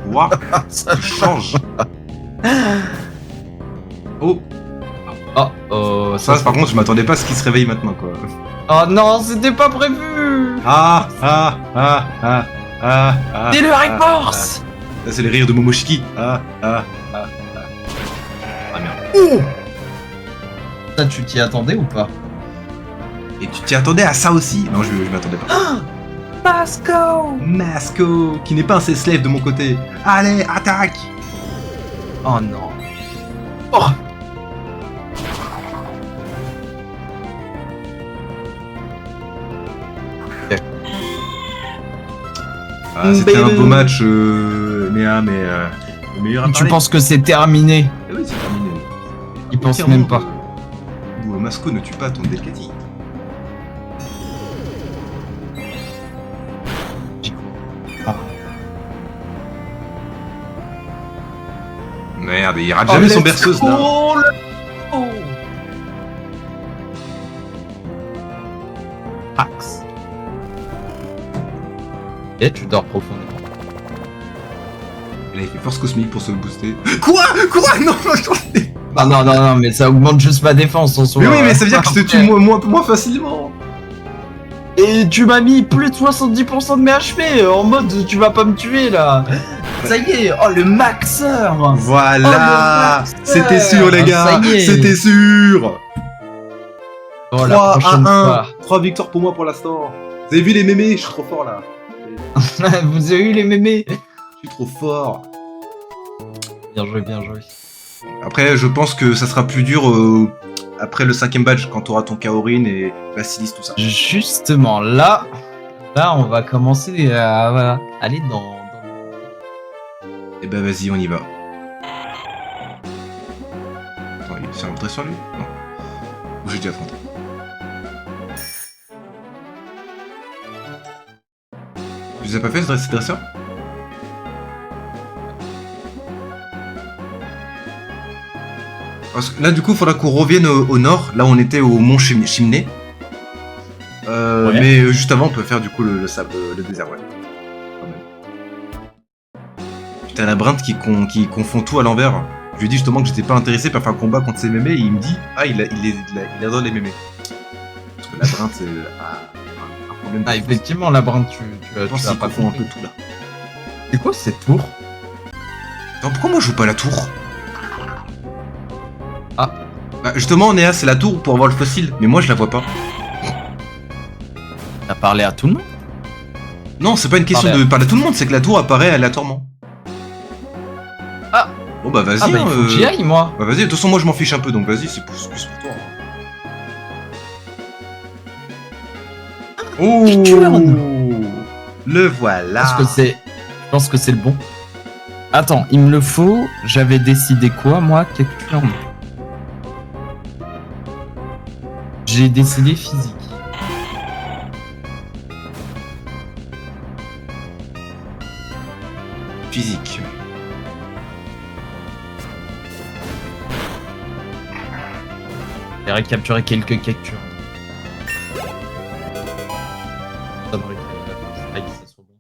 Waouh, ça change. Oh, Oh, ça, par contre, je m'attendais pas à ce qu'il se réveille maintenant, quoi. Oh non, c'était pas prévu. Ah, ah, ah, ah, ah, ah. C'est le ah, Force. ah. Là, c'est les rires de Momoshiki. Ah, ah, ah, ah. Ah, merde. Oh. Ça, tu t'y attendais ou pas? Et tu t'y attendais à ça aussi? Non, je m'attendais pas. Pasco. Masco, qui n'est pas un C-Slave de mon côté. Allez, attaque! Oh non. Oh. Ah, c'était un beau match, Néa, mais le meilleur à Tu parler. penses que c'est terminé? Eh oui, c'est terminé. Il pense Entièrement, même pas. Masco ne tue pas ton Delcati. Merde, il rate jamais son berceuse là. Oh là. Oh. Axe. Et tu dors profondément. Il a fait force cosmique pour se booster. Quoi? Non, Non, mais ça augmente juste ma défense en soi. mais oui, mais ça veut dire que je te tue moins facilement. Et tu m'as mis plus de 70% de mes HP en mode tu vas pas me tuer là. Ça y est, oh le maxeur. Voilà. Oh, le C'était sûr les gars. ça y est. C'était sûr. Oh, la 3 à prochaine 1. fois. 3 victoires pour moi pour l'instant. Vous avez vu les mémés? Je suis trop fort là. Vous avez eu les mémés. Je suis trop fort. Bien joué, bien joué. Après, je pense que ça sera plus dur après le 5ème badge quand tu auras ton Kaorin et Basilis, tout ça. Justement, là, on va commencer à aller dans... Et bah vas-y, on y va. Attends, c'est un dresseur lui? Non. Ou j'ai déjà affronté. Tu les as pas fait ce dresseur? Parce que là, du coup, il faudra qu'on revienne au nord. Là, on était au mont Chimney. Ouais. Mais juste avant, on peut faire du coup le sable, le désert, ouais. Quand même. Putain, labyrinthe qui confond tout à l'envers. Je lui ai dit justement que j'étais pas intéressé par faire un combat contre ces mémés et il me dit ah, il adore les mémés. Parce que labyrinthe, c'est un problème. Ah, effectivement, labyrinthe, je pense qu'il confond un peu tout là. C'est quoi cette tour? Attends, pourquoi moi je joue pas à la tour? Ah. Bah, justement, Néa, c'est la tour pour avoir le fossile, mais moi je la vois pas. T'as parlé à tout le monde? Non, c'est pas une question de parler à tout le monde, c'est que la tour apparaît aléatoirement. Ah. Bon bah vas-y, Ah bah il faut que j'y aille, moi. Bah vas-y, de toute façon moi je m'en fiche un peu, donc vas-y, c'est plus pour toi. Oh, le voilà. Je pense que c'est le bon. Attends, il me le faut. J'avais décidé quoi, moi? Cacturne. J'ai décidé physique. Physique. J'ai recapturé quelques captures. Ça devrait que ça soit bon.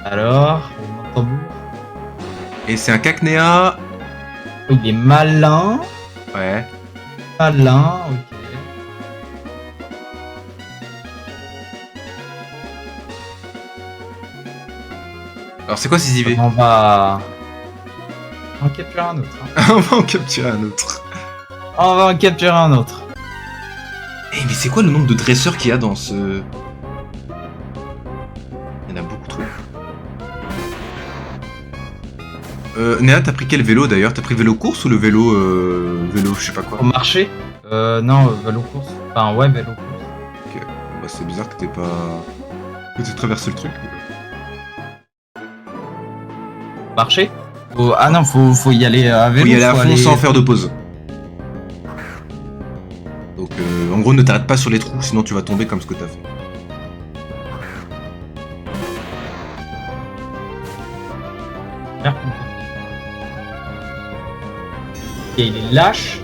Alors, on tambour. Et c'est un Cacnea. Il est malin. Ouais. Malin, ok. Alors c'est quoi ces IV? On va en capturer un autre. Hein. On va en capturer un autre. On va en capturer un autre. Eh mais c'est quoi le nombre de dresseurs qu'il y a dans ce... Il y en a beaucoup trop. Néa, t'as pris quel vélo d'ailleurs? T'as pris vélo course ou le vélo... vélo je sais pas quoi? Au marché non, vélo course. Enfin ouais, vélo course. Ok, bon, bah c'est bizarre que t'aies pas... que t'aies traversé le truc. Marché Ah non, faut y aller à vélo. Faut y aller à fond sans faire de pause. Donc en gros ne t'arrête pas sur les trous, sinon tu vas tomber comme ce que t'as fait. Et il est lâche.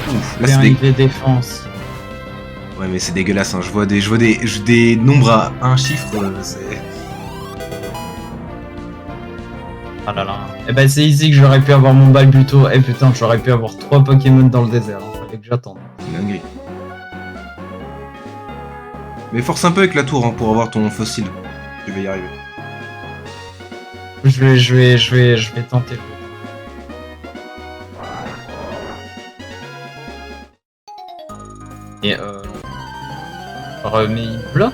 Ouf, là C'est c'est un des... IV défense. Ouais mais c'est dégueulasse, hein. Je vois des nombres à un chiffre, c'est... Ah là là. Eh ben c'est ici que j'aurais pu avoir mon Balbuto. Eh putain, j'aurais pu avoir 3 Pokémon dans le désert. Hein. Fallait que j'attende. C'est une dinguerie. Mais force un peu avec la tour hein, pour avoir ton fossile. Tu vas y arriver. Je vais tenter. Et mais il bloque.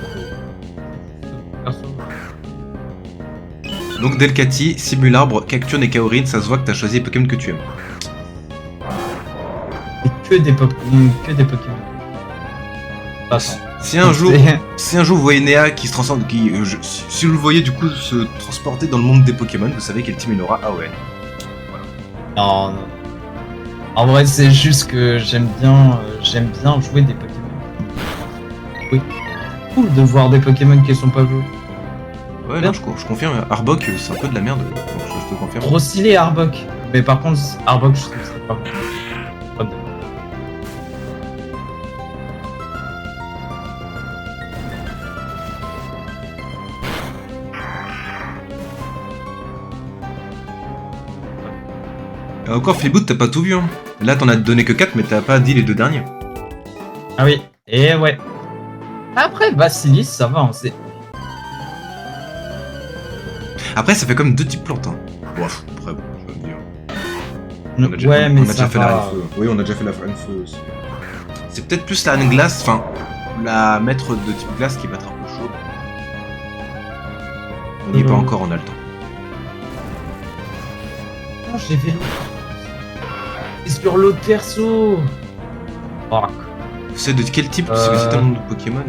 Perso. Donc Delcati, Simularbre, Cacturne et Kaorin, ça se voit que t'as choisi les Pokémon que tu aimes. Et que des Pokémon. Passons. Si un jour vous voyez Néa qui se transforme, si vous le voyez du coup se transporter dans le monde des Pokémon, vous savez quel team il aura. Ah ouais. Non. En vrai, c'est juste que j'aime bien jouer des Pokémon. Oui. Cool de voir des Pokémon qui sont pas joués. Ouais, non, je confirme. Arbok, c'est un peu de la merde. Donc je te confirme. Trop stylé Arbok. Mais par contre, Arbok, je trouve ça pas bon. Pas de- Encore, Freeboot, t'as pas tout vu, hein. Là, t'en as donné que 4, mais t'as pas dit les 2 derniers. Ah oui, et ouais. Après, Basilis, ça va, on sait. Après, ça fait comme 2 types plantes, hein. Bon, après, bon, je vais me dire. Ouais, mais on a ça déjà fait la va. reine feu. Oui, on a déjà fait la reine feu aussi. C'est peut-être plus la reine glace, enfin, la maître de type glace qui va être un peu chaude. On n'y est pas encore, on a le temps. Oh, j'ai vélo. C'est sur l'autre perso. Fuck. C'est de quel type Parce que c'est tellement de Pokémon.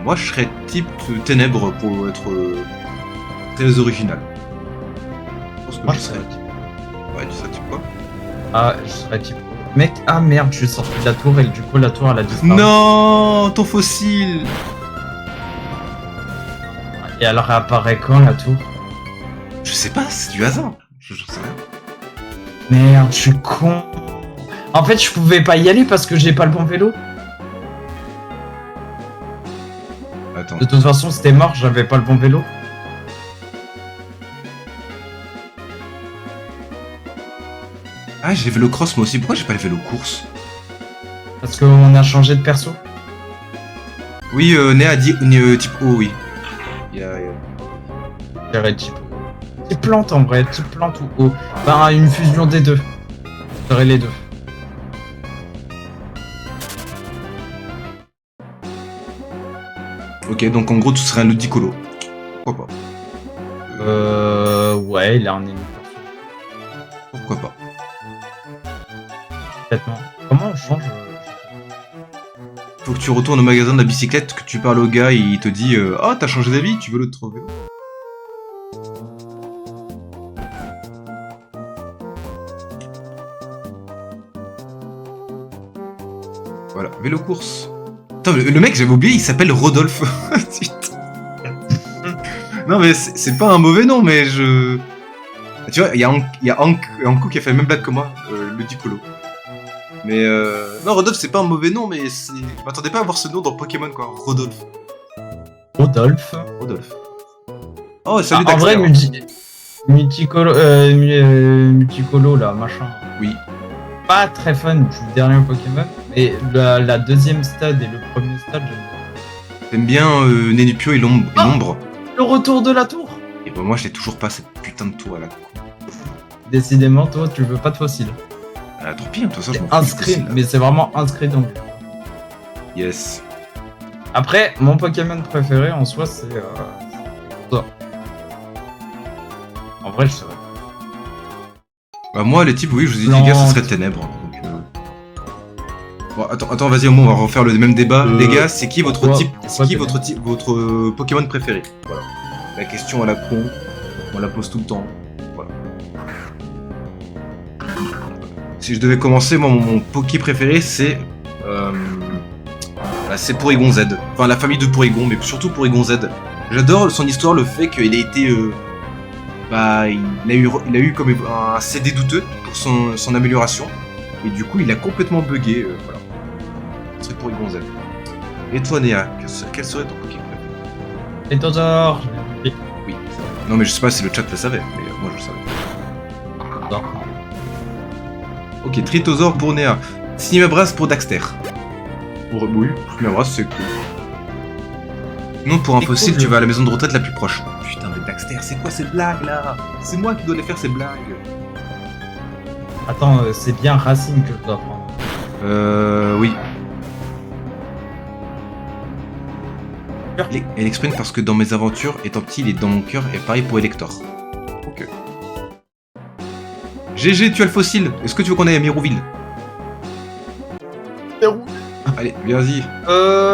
Moi, je serais type ténèbres pour être très original. Je pense que Moi, je serais type. Ouais, tu serais type quoi? Ah, je serais type. Mec, ah merde, je suis sorti de la tour et du coup, la tour elle a disparu. Non, ton fossile. Et elle réapparaît quand la tour? Je sais pas, c'est du hasard. Je sais rien. Merde, je suis con. En fait, je pouvais pas y aller parce que j'ai pas le bon vélo. Attends. De toute façon, c'était mort, j'avais pas le bon vélo. Ah, j'ai vélo cross moi aussi. Pourquoi j'ai pas le vélo course? Parce qu'on a changé de perso. Oui, Néa a dit type O, oui. Il y a- J'irais type. Type plante en vrai, type plante ou eau. Enfin, une fusion des deux. J'aurais les deux. Ok, donc en gros, tu serais un Ludicolo. Pourquoi pas? Ouais, il a un ennemi. Pourquoi pas? Complètement. Comment on change Faut que tu retournes au magasin de la bicyclette, que tu parles au gars et il te dit oh, t'as changé d'avis, tu veux l'autre vélo? Voilà, vélo course. Attends, le mec, j'avais oublié, il s'appelle Rodolphe. Non, mais c'est pas un mauvais nom, mais je. Tu vois, il y a Anko qui a fait la même blague que moi, le Dicolo. Mais non, Rodolphe, c'est pas un mauvais nom, mais c'est. Je m'attendais pas à avoir ce nom dans Pokémon, quoi. Rodolphe. Rodolphe. Rodolphe. Oh, salut, Ah, en vrai, Daxter. Multicolo, là, machin. Oui. Pas très fun du dernier Pokémon, mais la deuxième stade et le premier stade, j'aime bien. T'aimes bien Nénupio et l'ombre. Le retour de la tour. Et ben moi, je l'ai toujours pas, cette putain de tour à la con. Décidément, toi, tu veux pas de fossiles. Ah, tant pis, de toute façon, je C'est m'en fous du inscrit, fossile, là. mais c'est vraiment inscrit dans le jeu. Yes. Après, mon Pokémon préféré en soi, c'est ça. En vrai, je serais. Bah, moi, les types, oui, je vous ai dit, Non. les gars, ce serait Ténèbres. Donc, bon, attends, vas-y, au moins, on va refaire le même débat. Les gars, c'est qui votre pourquoi- type, pourquoi votre Pokémon préféré? Voilà. La question à la con, on la pose tout le temps. Voilà. Si je devais commencer, moi, mon Poké préféré, c'est c'est Porygon Z. Enfin, la famille de Porygon, mais surtout Porygon Z. J'adore son histoire, le fait qu'il a été il a eu comme un CD douteux pour son amélioration. Et du coup, il a complètement bugué. Voilà. C'est Porygon Z. Et toi, Néa, quel serait ton Pokémon préféré? Et Tozor. Oui, c'est vrai. Non, mais je sais pas si le chat le savait, mais moi je le savais. Ok, Tritosaur pour Néa. Cinemabras pour Daxter. Oui, Cinemabras c'est cool. Non, pour un C'est fossile, cool, tu vas à la maison de retraite la plus proche. Putain, mais Daxter, c'est quoi ces blagues là? C'est moi qui dois les faire ces blagues. Attends, c'est bien Racine que je dois prendre. Oui. Elle exprime parce que dans mes aventures, étant petit, il est dans mon cœur et pareil pour Elector. Ok. GG, tu as le fossile. Est-ce que tu veux qu'on aille à Mérouville? Allez, vas-y.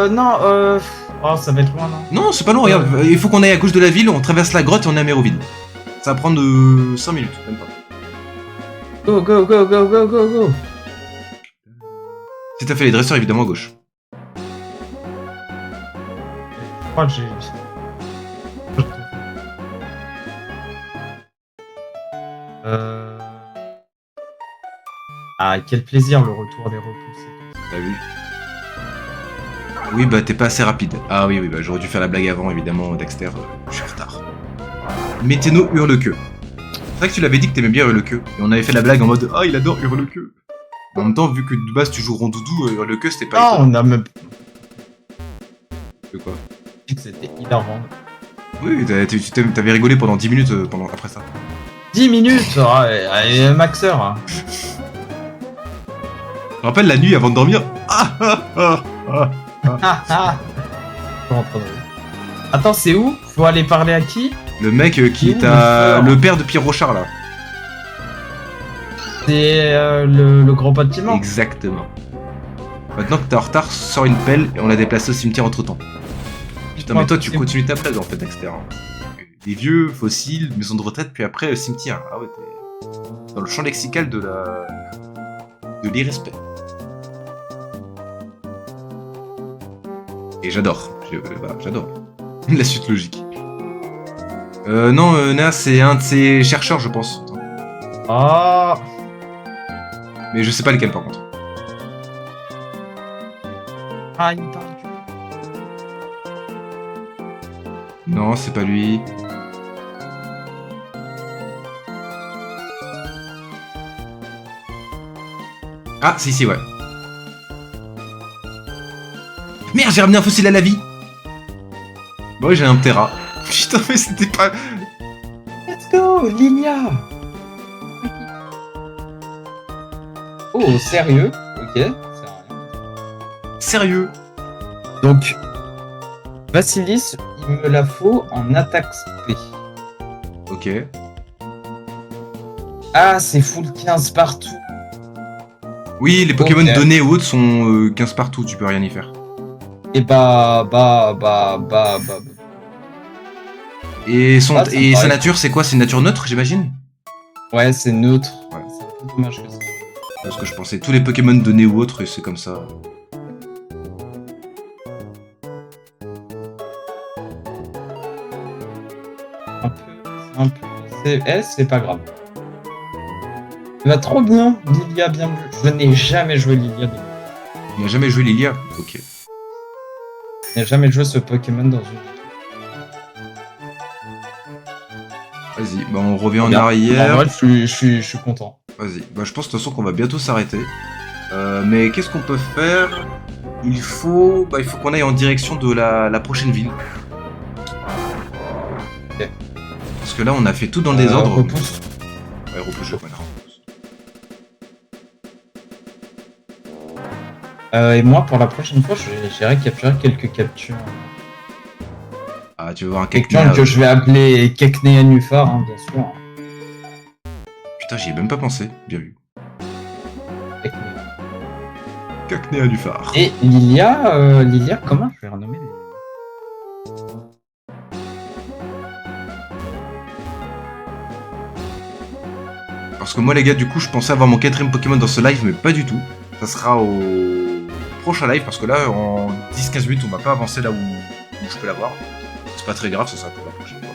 Non, oh, ça va être loin, non? Non, c'est pas long, regarde. Il faut qu'on aille à gauche de la ville, on traverse la grotte et on est à Méroville. Ça va prendre 5 minutes, même pas. Go, go, go, go, go, go, go. Si t'as fait les dresseurs, évidemment à gauche. Je crois que j'ai. Euh... Ah, quel plaisir le retour des repoussés. T'as vu? Oui, bah t'es pas assez rapide. Ah oui, bah j'aurais dû faire la blague avant, évidemment, Dexter. Je suis en retard. Météno hurle-queue. C'est vrai que tu l'avais dit que t'aimais bien hurle-queue. Et on avait fait la blague en mode ah, il adore hurle-queue. En même temps, vu que de base tu joues Rondoudou, hurle-queue c'était pas Ah, étonnant. on a même De quoi? dit que c'était hilarant. Oui, t'avais rigolé pendant 10 minutes après ça. 10 minutes allez, maxeur hein. Je me rappelle la nuit avant de dormir. Ah ah ah ah. Ah, ah. Je rentre dans le- Attends, c'est où? Faut aller parler à qui? Le mec qui Ouh, t'a. le Le père de Pierre Rochard là. C'est le gros bâtiment. Exactement. Maintenant que t'es en retard, sors une pelle et on l'a déplacé au cimetière entre temps. Putain, mais toi tu C'est- continues ta blague en fait, Dexter. Des vieux, fossiles, maison de retraite, puis après cimetière. Ah ouais, t'es dans le champ lexical de la. de l'irrespect. Et j'adore. Voilà, j'adore. La suite logique. Non, Néa, c'est un de ses chercheurs, je pense. Ah, Mais je sais pas lequel par contre. ah, il me parle du- Non, c'est pas lui. Ah, si, ouais. Merde, j'ai ramené un fossile à la vie. Bon, j'ai un ptera. Putain, mais c'était pas... Let's go, Lilia. Oh, sérieux? Ok, c'est rien. Sérieux. Donc, Vassilis, il me la faut en attaque spé. Ok. Ah, c'est full 15 partout. Oui, les Pokémon Ok. donnés ou autres sont 15 partout, tu peux rien y faire. Et bah. Et, son, Ah, ça me et sa paraît- nature, c'est quoi? C'est une nature neutre, j'imagine? Ouais, c'est neutre. Ouais. C'est un peu dommage que ça. Parce que je pensais tous les Pokémon donnés ou autres, c'est comme ça. Un peu. C'est pas grave. Il va trop bien, Lilia bien vu. Je n'ai jamais joué Lilia de ma vie. Il n'a jamais joué Lilia? Ok. Je n'ai jamais joué ce Pokémon dans une. Vas-y, bah on revient en Bien. arrière. En vrai, je suis content. Vas-y, bah je pense de toute façon qu'on va bientôt s'arrêter. Mais qu'est-ce qu'on peut faire? Il faut qu'on aille en direction de la prochaine ville. Ok. Parce que là, on a fait tout dans le désordre. Repousse. Ouais, repousse, voilà. Et moi, pour la prochaine fois, j'irai capturer quelques captures. Ah, tu veux voir un Captures Keknea? que je vais appeler Keknea Nufar, hein, bien sûr. Putain, j'y ai même pas pensé. Bien vu. Keknea. Keknea du phare. Et Lilia, comment je vais renommer les... Parce que moi, les gars, du coup, je pensais avoir mon 4ème Pokémon dans ce live, mais pas du tout. Ça sera au prochain live, parce que là, en 10-15 minutes, on va pas avancer là où je peux l'avoir. C'est pas très grave, ça sera pour la prochaine fois.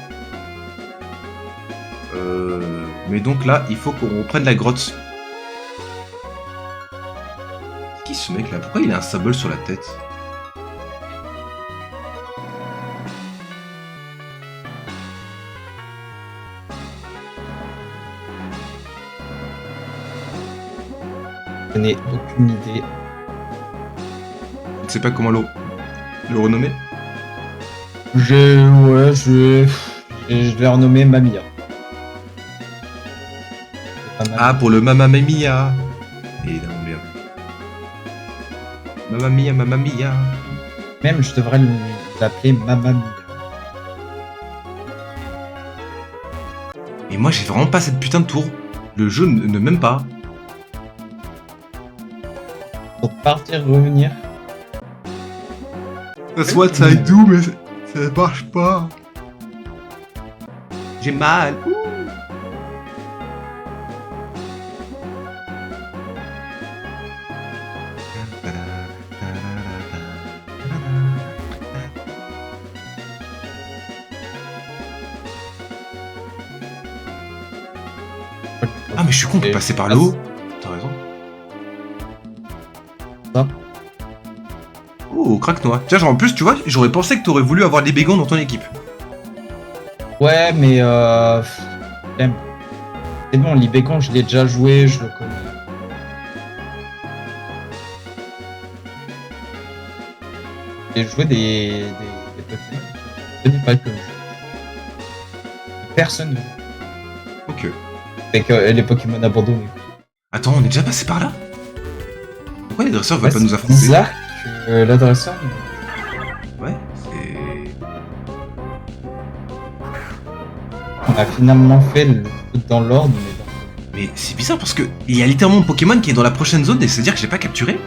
Mais donc là, il faut qu'on reprenne la grotte. C'est qui ce mec là? Pourquoi il a un sable sur la tête? Je n'ai aucune idée. Je ne sais pas comment le renommer. Je vais renommer Mamia. C'est pas mal. Ah, pour le Mamma Mia. Évidemment bien. Mamma Mia. Même, je devrais l'appeler Mamma Mia. Et moi, j'ai vraiment pas cette putain de tour. Le jeu ne m'aime pas. Pour partir, revenir. That's what I do, mais ça marche pas. J'ai mal. Ah, mais je suis con, on peut Et- passer par le haut. T'as raison. Ça. Oh, craque-noix. Tiens, genre en plus, tu vois, j'aurais pensé que t'aurais voulu avoir des bégons dans ton équipe. Ouais, mais flemme. C'est bon, l'Ibécon, je l'ai déjà joué, je le connais. J'ai joué des Pokémon. Je ne connais pas le jeu. Personne ne joue. Ok. Avec les Pokémon abandonnés. Attends, on est déjà passé par là? Pourquoi les dresseurs veulent Ouais, pas nous c'est affronter? bizarre que l'adresseur. Ouais, c'est... On a finalement fait le truc dans l'ordre, mais dans... Mais c'est bizarre parce que il y a littéralement mon Pokémon qui est dans la prochaine zone et c'est-à-dire que je l'ai pas capturé?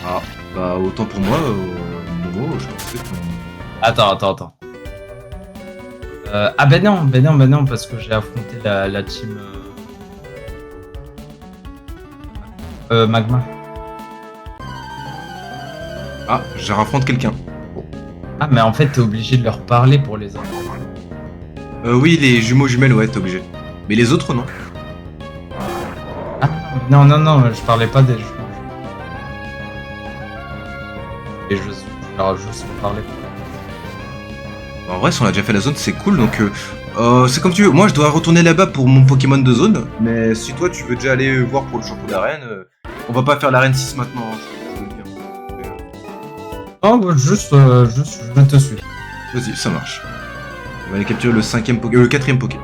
Ah, bah autant pour moi, Momo, je pensais qu'on... Attends. Ah ben non, parce que j'ai affronté la team Magma. Ah, je raffronte quelqu'un. Ah mais en fait t'es obligé de leur parler pour les avoir. Oui, les jumeaux jumelles, ouais, t'es obligé. Mais les autres, non. Ah non, je parlais pas des jeux. Et je leur juste parler. En vrai, si on a déjà fait la zone, c'est cool, donc c'est comme tu veux. Moi, je dois retourner là-bas pour mon Pokémon de zone, mais si toi, tu veux déjà aller voir pour le champion d'arène, on va pas faire l'arène 6 maintenant, hein, je veux dire. Oh bah, juste je te suis. Vas-y, ça marche. On va aller capturer le 4ème Poké.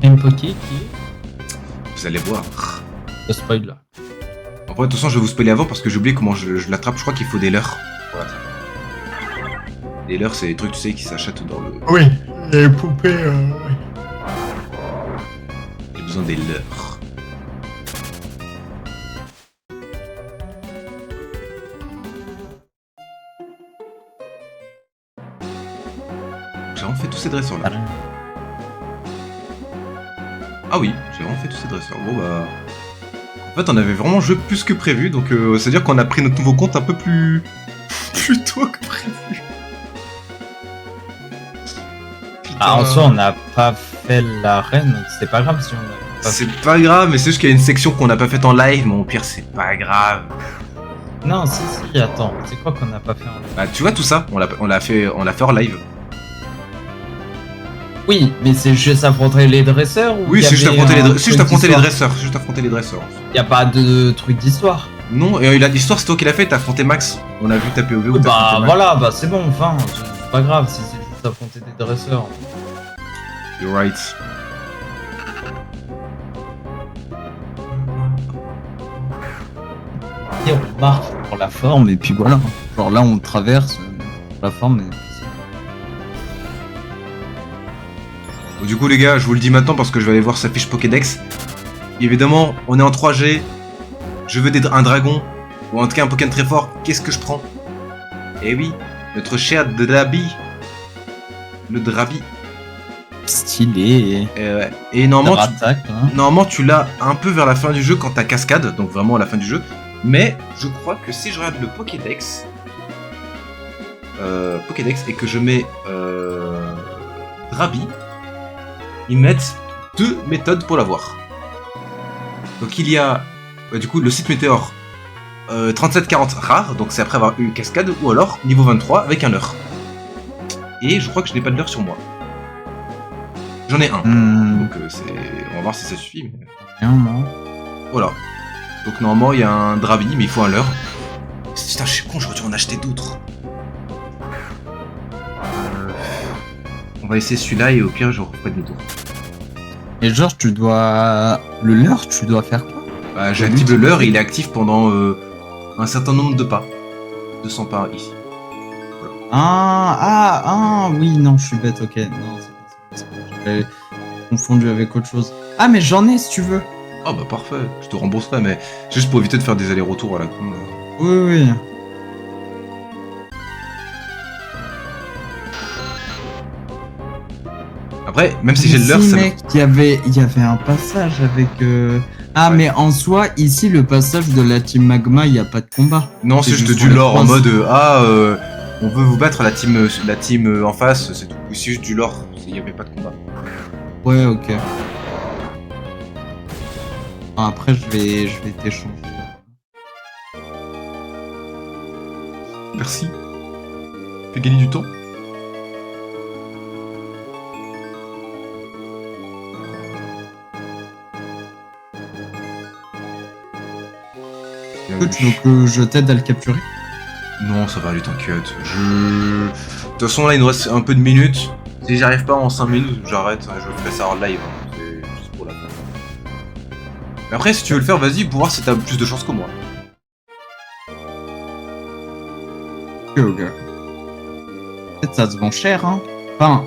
Une Poké qui Vous allez voir. est spoil là. En vrai, de toute façon, je vais vous spoiler avant parce que j'ai oublié comment je l'attrape. Je crois qu'il faut des leurres pour l'attraper. Les leurres, c'est les trucs, tu sais, qui s'achètent dans le... Oui, les poupées. J'ai besoin des leurres. J'ai vraiment fait tous ces dresseurs là. Ah oui, j'ai vraiment fait tous ces dresseurs. Bon bah... En fait, on avait vraiment joué plus que prévu, donc c'est-à-dire qu'on a pris notre nouveau compte un peu plus... plus tôt que prévu. Ah, en soi on n'a pas fait l'arène, c'est pas grave si on a pas fait. C'est pas grave, mais c'est juste qu'il y a une section qu'on n'a pas faite en live, mais au pire, c'est pas grave. Non, si, attends, c'est quoi qu'on n'a pas fait en live? Bah, tu vois tout ça, on l'a fait en live. Oui, mais c'est juste affronter les dresseurs ou Oui, il y c'est juste avait affronter un les, c'est juste truc affronter les d'histoire? dresseurs. C'est juste affronter les dresseurs. Y a pas de truc d'histoire. Non, et l'histoire, c'est toi qui l'as fait, t'as affronté Max. On a vu ta POV où t'as Bah affronté Max. voilà, bah c'est bon, enfin, c'est pas grave si c'est juste affronter des dresseurs. You're right. Et on marche pour la forme et puis voilà. Genre là on traverse pour la forme et... Donc, du coup, les gars, je vous le dis maintenant parce que je vais aller voir sa fiche Pokédex. Évidemment, on est en 3G. Je veux un dragon, ou en tout cas un Pokémon très fort. Qu'est-ce que je prends? Eh oui, notre cher Drabi. Le Drabi. Stylé. Et normalement, Attaque, hein. normalement, tu l'as un peu vers la fin du jeu quand t'as cascade, donc vraiment à la fin du jeu. Mais je crois que si je regarde le Pokédex, et que je mets Drabi, ils mettent 2 méthodes pour l'avoir. Donc il y a du coup le site Météor 3740 rare, donc c'est après avoir eu cascade, ou alors niveau 23 avec un leurre. Et je crois que je n'ai pas de leurre sur moi. J'en ai un. Donc on va voir si ça suffit. Mais... Non. Voilà. Donc normalement il y a un Drabi, mais il faut un leurre. Putain, je suis con, j'aurais dû en acheter d'autres. On va essayer celui-là et au pire je referai demi-tour. Et genre tu dois... Le leurre, tu dois faire quoi? Bah, j'active le leurre et il est actif pendant un certain nombre de pas. 200 pas ici. Oui, non, je suis bête, ok. Non, c'est bon. J'avais confondu avec autre chose. Ah, mais j'en ai si tu veux. Ah bah parfait, je te rembourserai, mais juste pour éviter de faire des allers-retours à la con. Oui. Après, même si j'ai le leurre, Ici, ça me... mec, il y avait un passage avec... Ah, Ouais. mais en soi, ici, le passage de la team Magma, il n'y a pas de combat. Non, c'est juste juste du pour les lore en croises. mode On veut vous battre la team en face, c'est tout. C'est juste du lore, il n'y avait pas de combat. Ouais, ok. Après, je vais t'échanger. Merci. Fais gagner du temps. Est-ce que tu veux que je t'aide à le capturer? Non, ça va aller, t'inquiète. De toute façon, là, il nous reste un peu de minutes. Si j'y arrive pas en 5 minutes, j'arrête. Je ferai ça en live. Hein. C'est juste pour la fin. Mais après, si tu veux le faire, vas-y, pour voir si t'as plus de chance que moi. Ok. Peut-être ça se vend cher, hein. Enfin,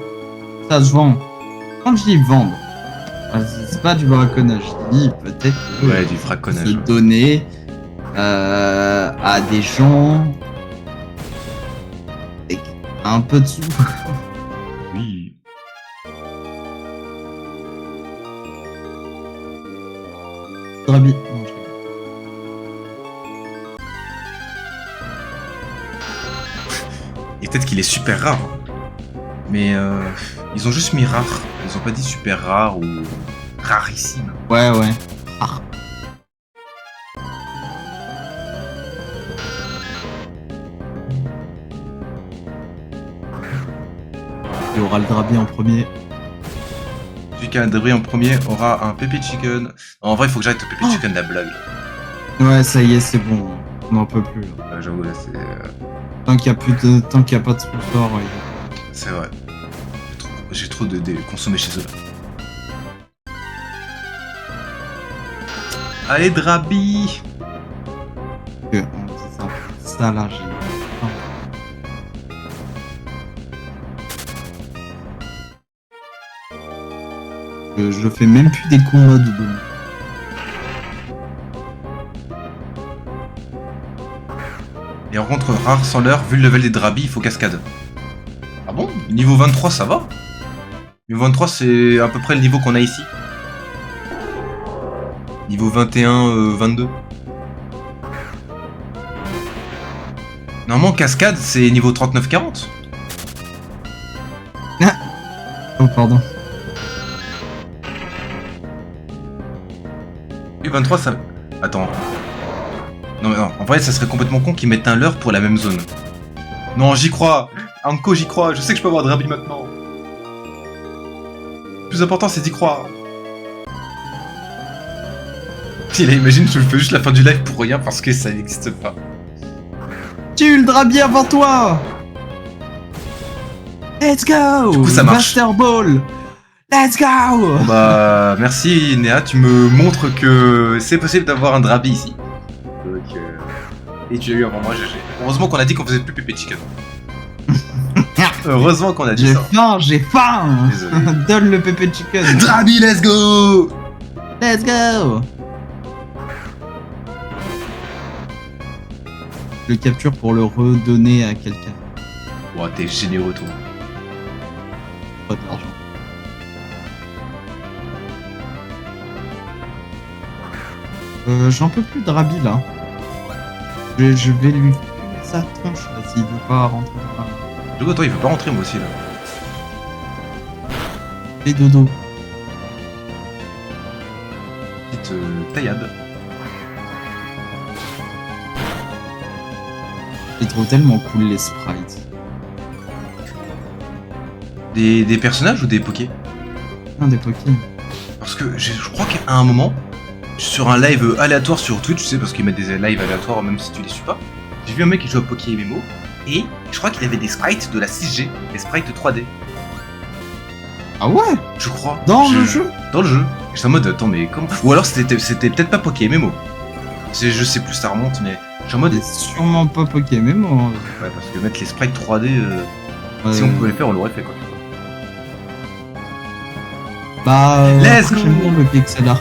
ça se vend. Quand je dis vendre, c'est pas du braconnage. Je dis peut-être Ouais, du fraconnage. se donner à des gens avec un peu de sous. Oui. Drabi. Non, je rigole. Et peut-être qu'il est super rare. Mais ils ont juste mis rare. Ils ont pas dit super rare ou rarissime. Ouais, ouais. Ah. Il y aura le Drabi en premier. Celui qui a un débris en premier aura un pépé chicken. En vrai, il faut que j'arrête le pépé chicken, la blague. Ouais, ça y est, c'est bon. On n'en peut plus. Là. J'avoue, là, c'est. Tant qu'il n'y a pas de sponsor, C'est vrai. J'ai trop de consommé chez eux là. Allez, Drabi! c'est ça. Ça là, j'ai. Je fais même plus des combats double. Et en contre, rare sans l'heure, vu le level des Drabi, il faut cascade. Ah bon? Niveau 23, ça va? Niveau 23, c'est à peu près le niveau qu'on a ici. Niveau 21, 22. Normalement, cascade, c'est niveau 39-40. Oh, pardon. Et 23, ça... Attends. Non, mais non, en vrai, ça serait complètement con qu'ils mettent un leurre pour la même zone. Non, j'y crois. Anko, j'y crois. Je sais que je peux avoir Drabi maintenant. Le plus important, c'est d'y croire. Si, là, imagine, je fais juste la fin du live pour rien parce que ça n'existe pas. Tu le Drabi avant toi. Let's go. Du coup, ça marche. Master Ball. Let's go. Bah, merci, Néa. Tu me montres que c'est possible d'avoir un Drabi ici. Donc, et tu l'as eu avant moi, GG. Heureusement qu'on a dit qu'on faisait plus pépé chicken. Heureusement qu'on a dit ça. J'ai faim. Désolé. Donne le pépé chicken. Drabi, let's go! Let's go. Je le capture pour le redonner à quelqu'un. Ouah, t'es généreux, toi. Pas d'argent. J'en peux plus de Drabi là. Je vais lui fumer sa tronche là s'il veut pas rentrer dans la... Du coup, toi, il veut pas rentrer, moi aussi, là. Les dodo. Petite taillade. Je les trouve tellement cool les sprites. Des personnages ou des pokés? Non, des Pokémon. Parce que je crois qu'à un moment, sur un live aléatoire sur Twitch, tu sais, parce qu'ils mettent des lives aléatoires même si tu les suis pas, j'ai vu un mec qui joue à Poké MMO, et je crois qu'il avait des sprites de la 6G, des sprites 3D. Ah ouais? Je crois. Dans le jeu? Dans le jeu. J'étais en mode, attends, mais comment? Ou alors c'était peut-être pas Poké MMO. Je sais plus, ça remonte, mais je suis en mode. C'est sûrement pas Pokémon. Hein. Ouais, parce que mettre les sprites 3D, si on pouvait les faire, on l'aurait fait quoi. Bah, Let's go. j'aime bien le pixel art.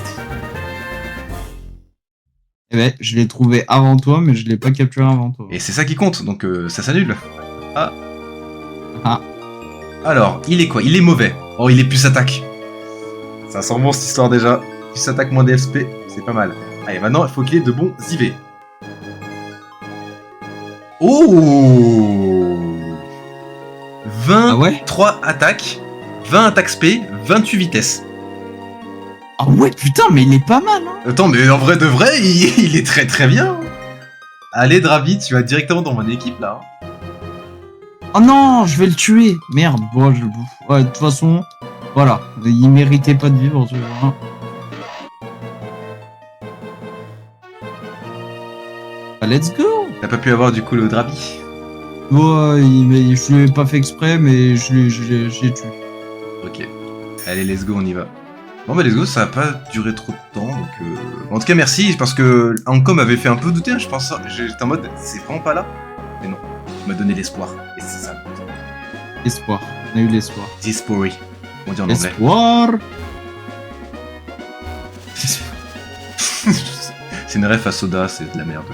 Eh ben, je l'ai trouvé avant toi, mais je l'ai pas capturé avant toi. Et c'est ça qui compte, donc ça s'annule. Ah. Ah. Alors, il est quoi? Il est mauvais. Oh, il est plus attaque. Ça sent bon cette histoire déjà. Plus attaque, moins DSP, c'est pas mal. Allez, maintenant, il faut qu'il ait de bons IV. Oh! ouais. 3 attaques, 20 attaques spé, 28 vitesses. Ah ouais, putain, mais il est pas mal, hein. Attends, mais en vrai de vrai, il est très très bien. Allez, Dravi, tu vas directement dans mon équipe là. Oh non, je vais le tuer. Merde, bon, je le bouffe. Ouais, de toute façon, voilà. Il méritait pas de vivre, tu vois. Ah, let's go. T'as pas pu avoir du coup le Dravi. Ouais, mais je l'ai pas fait exprès, mais j'ai tué. Ok. Allez, let's go, on y va. Bon bah let's go, ça va pas durer trop de temps, donc en tout cas merci, parce que Anko m'avait fait un peu douter, hein, je pense, j'étais en mode, c'est vraiment pas là. Mais non, tu m'as donné l'espoir, et c'est ça. Espoir, on a eu l'espoir. Dispory, on dit en anglais. Espoir. C'est une ref à soda, c'est de la merde.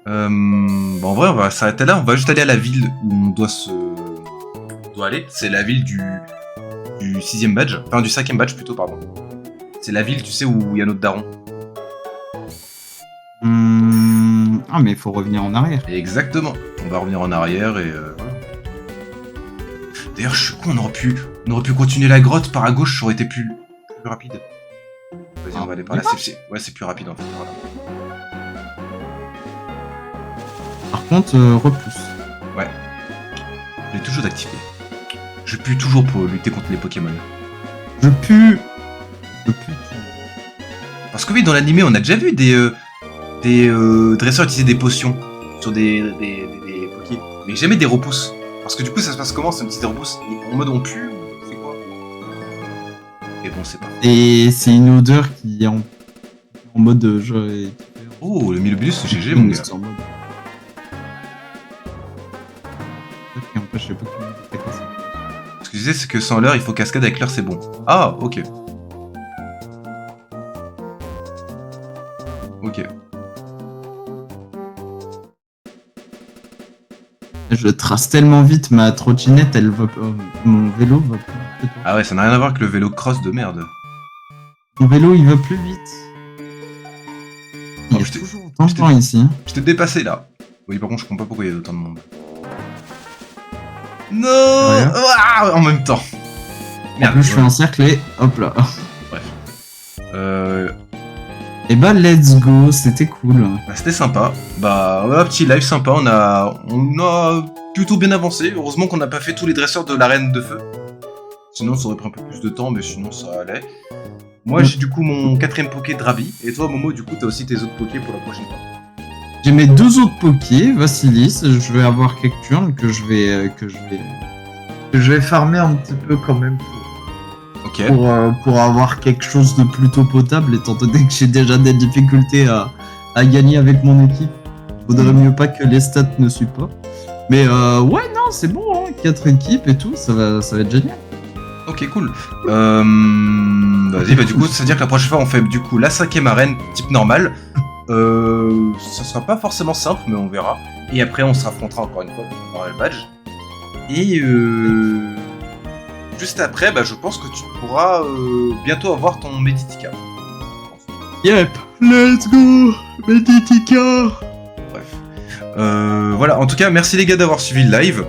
Bon, en vrai, on va s'arrêter là, on va juste aller à la ville où on doit aller, c'est la ville du 6ème badge, enfin du 5ème badge plutôt, pardon. C'est la ville, tu sais, où il y a notre daron. Ah, mais il faut revenir en arrière. Exactement. On va revenir en arrière et voilà. D'ailleurs, je suis con, on aurait pu continuer la grotte par à gauche, ça aurait été plus rapide. Vas-y, on va aller par là. Ouais, c'est plus rapide en fait. Voilà. Par contre, repousse. Ouais. Je l'ai toujours activé. Je pue toujours pour lutter contre les Pokémon. Je pue. Parce que oui, dans l'animé, on a déjà vu des dresseurs utiliser des potions sur des Poké, mais jamais des repousses. Parce que du coup, ça se passe comment? C'est un petit repousse en mode on pue ou c'est quoi? Et bon, c'est pas. Et c'est une odeur qui est en mode genre. Oh, le Milobulus, c'est GG, mon gars. En mode... qui empêche les Pokémon de dépasser. Ce que je disais, c'est que sans l'heure, il faut cascade, avec l'heure, c'est bon. Ah, ok. Ok. Je trace tellement vite ma trottinette, elle va. Mon vélo va plus vite. Ah ouais, ça n'a rien à voir avec le vélo cross de merde. Mon vélo il va plus vite. Il y a je t'ai- toujours autant de gens ici. Je t'ai dépassé là. Oui, par contre, je comprends pas pourquoi il y a autant de monde. Non Rien. En même temps. En Merde. plus, je suis encerclé. Hop là. Euh, Et bah, let's go, c'était cool. bah, c'était sympa. Bah, un petit live sympa. On a plutôt bien avancé. Heureusement qu'on n'a pas fait tous les dresseurs de l'arène de feu. Sinon, ça aurait pris un peu plus de temps, mais sinon, ça allait. Moi, j'ai du coup mon 4ème Poké Dravi. Et toi, Momo, du coup, t'as aussi tes autres Poké pour la prochaine fois. J'ai mes deux autres Pokés, Vassilis. Je vais avoir Cacturne que je vais farmer un petit peu quand même Ok. pour avoir quelque chose de plutôt potable, étant donné que j'ai déjà des difficultés à gagner avec mon équipe. Faudrait mieux pas que les stats ne suivent pas. Mais ouais, non, c'est bon, hein, 4 équipes et tout, ça va être génial. Ok, cool. Vas-y, bah du coup, c'est-à-dire que la prochaine fois, on fait du coup la 5ème arène, type normal. Ça sera pas forcément simple, mais on verra. Et après, on se affrontera encore une fois pour avoir le badge. Et juste après, bah, je pense que tu pourras bientôt avoir ton Meditica. Yep, let's go, Meditica. Bref. Voilà, en tout cas, merci les gars d'avoir suivi le live.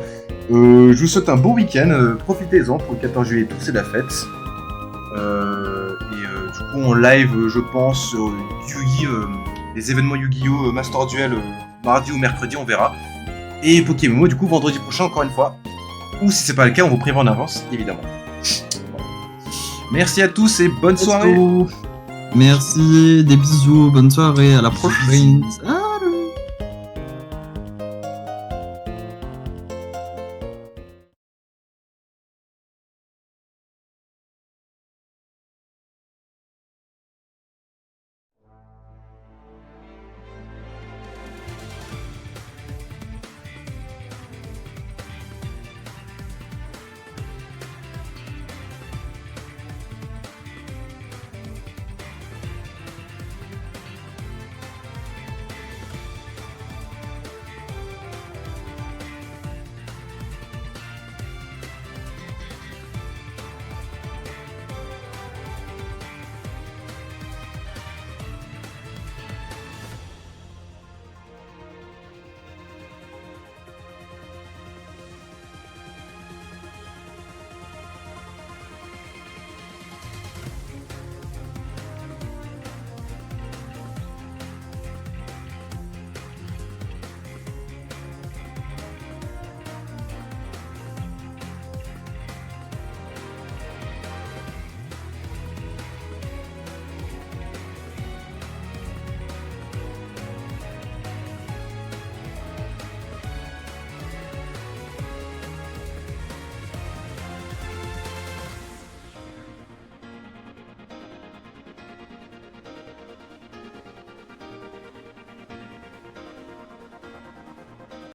Je vous souhaite un beau week-end. Profitez-en pour le 14 juillet, tout c'est la fête. Du coup, on live, je pense, sur Yu-Gi, les événements Yu-Gi-Oh! Master Duel mardi ou mercredi, on verra. Et Pokémon, du coup, vendredi prochain, encore une fois. Ou si c'est pas le cas, on vous prévient en avance, évidemment. Voilà. Merci à tous et bonne soirée. Merci, des bisous, bonne soirée, à la prochaine. Ah.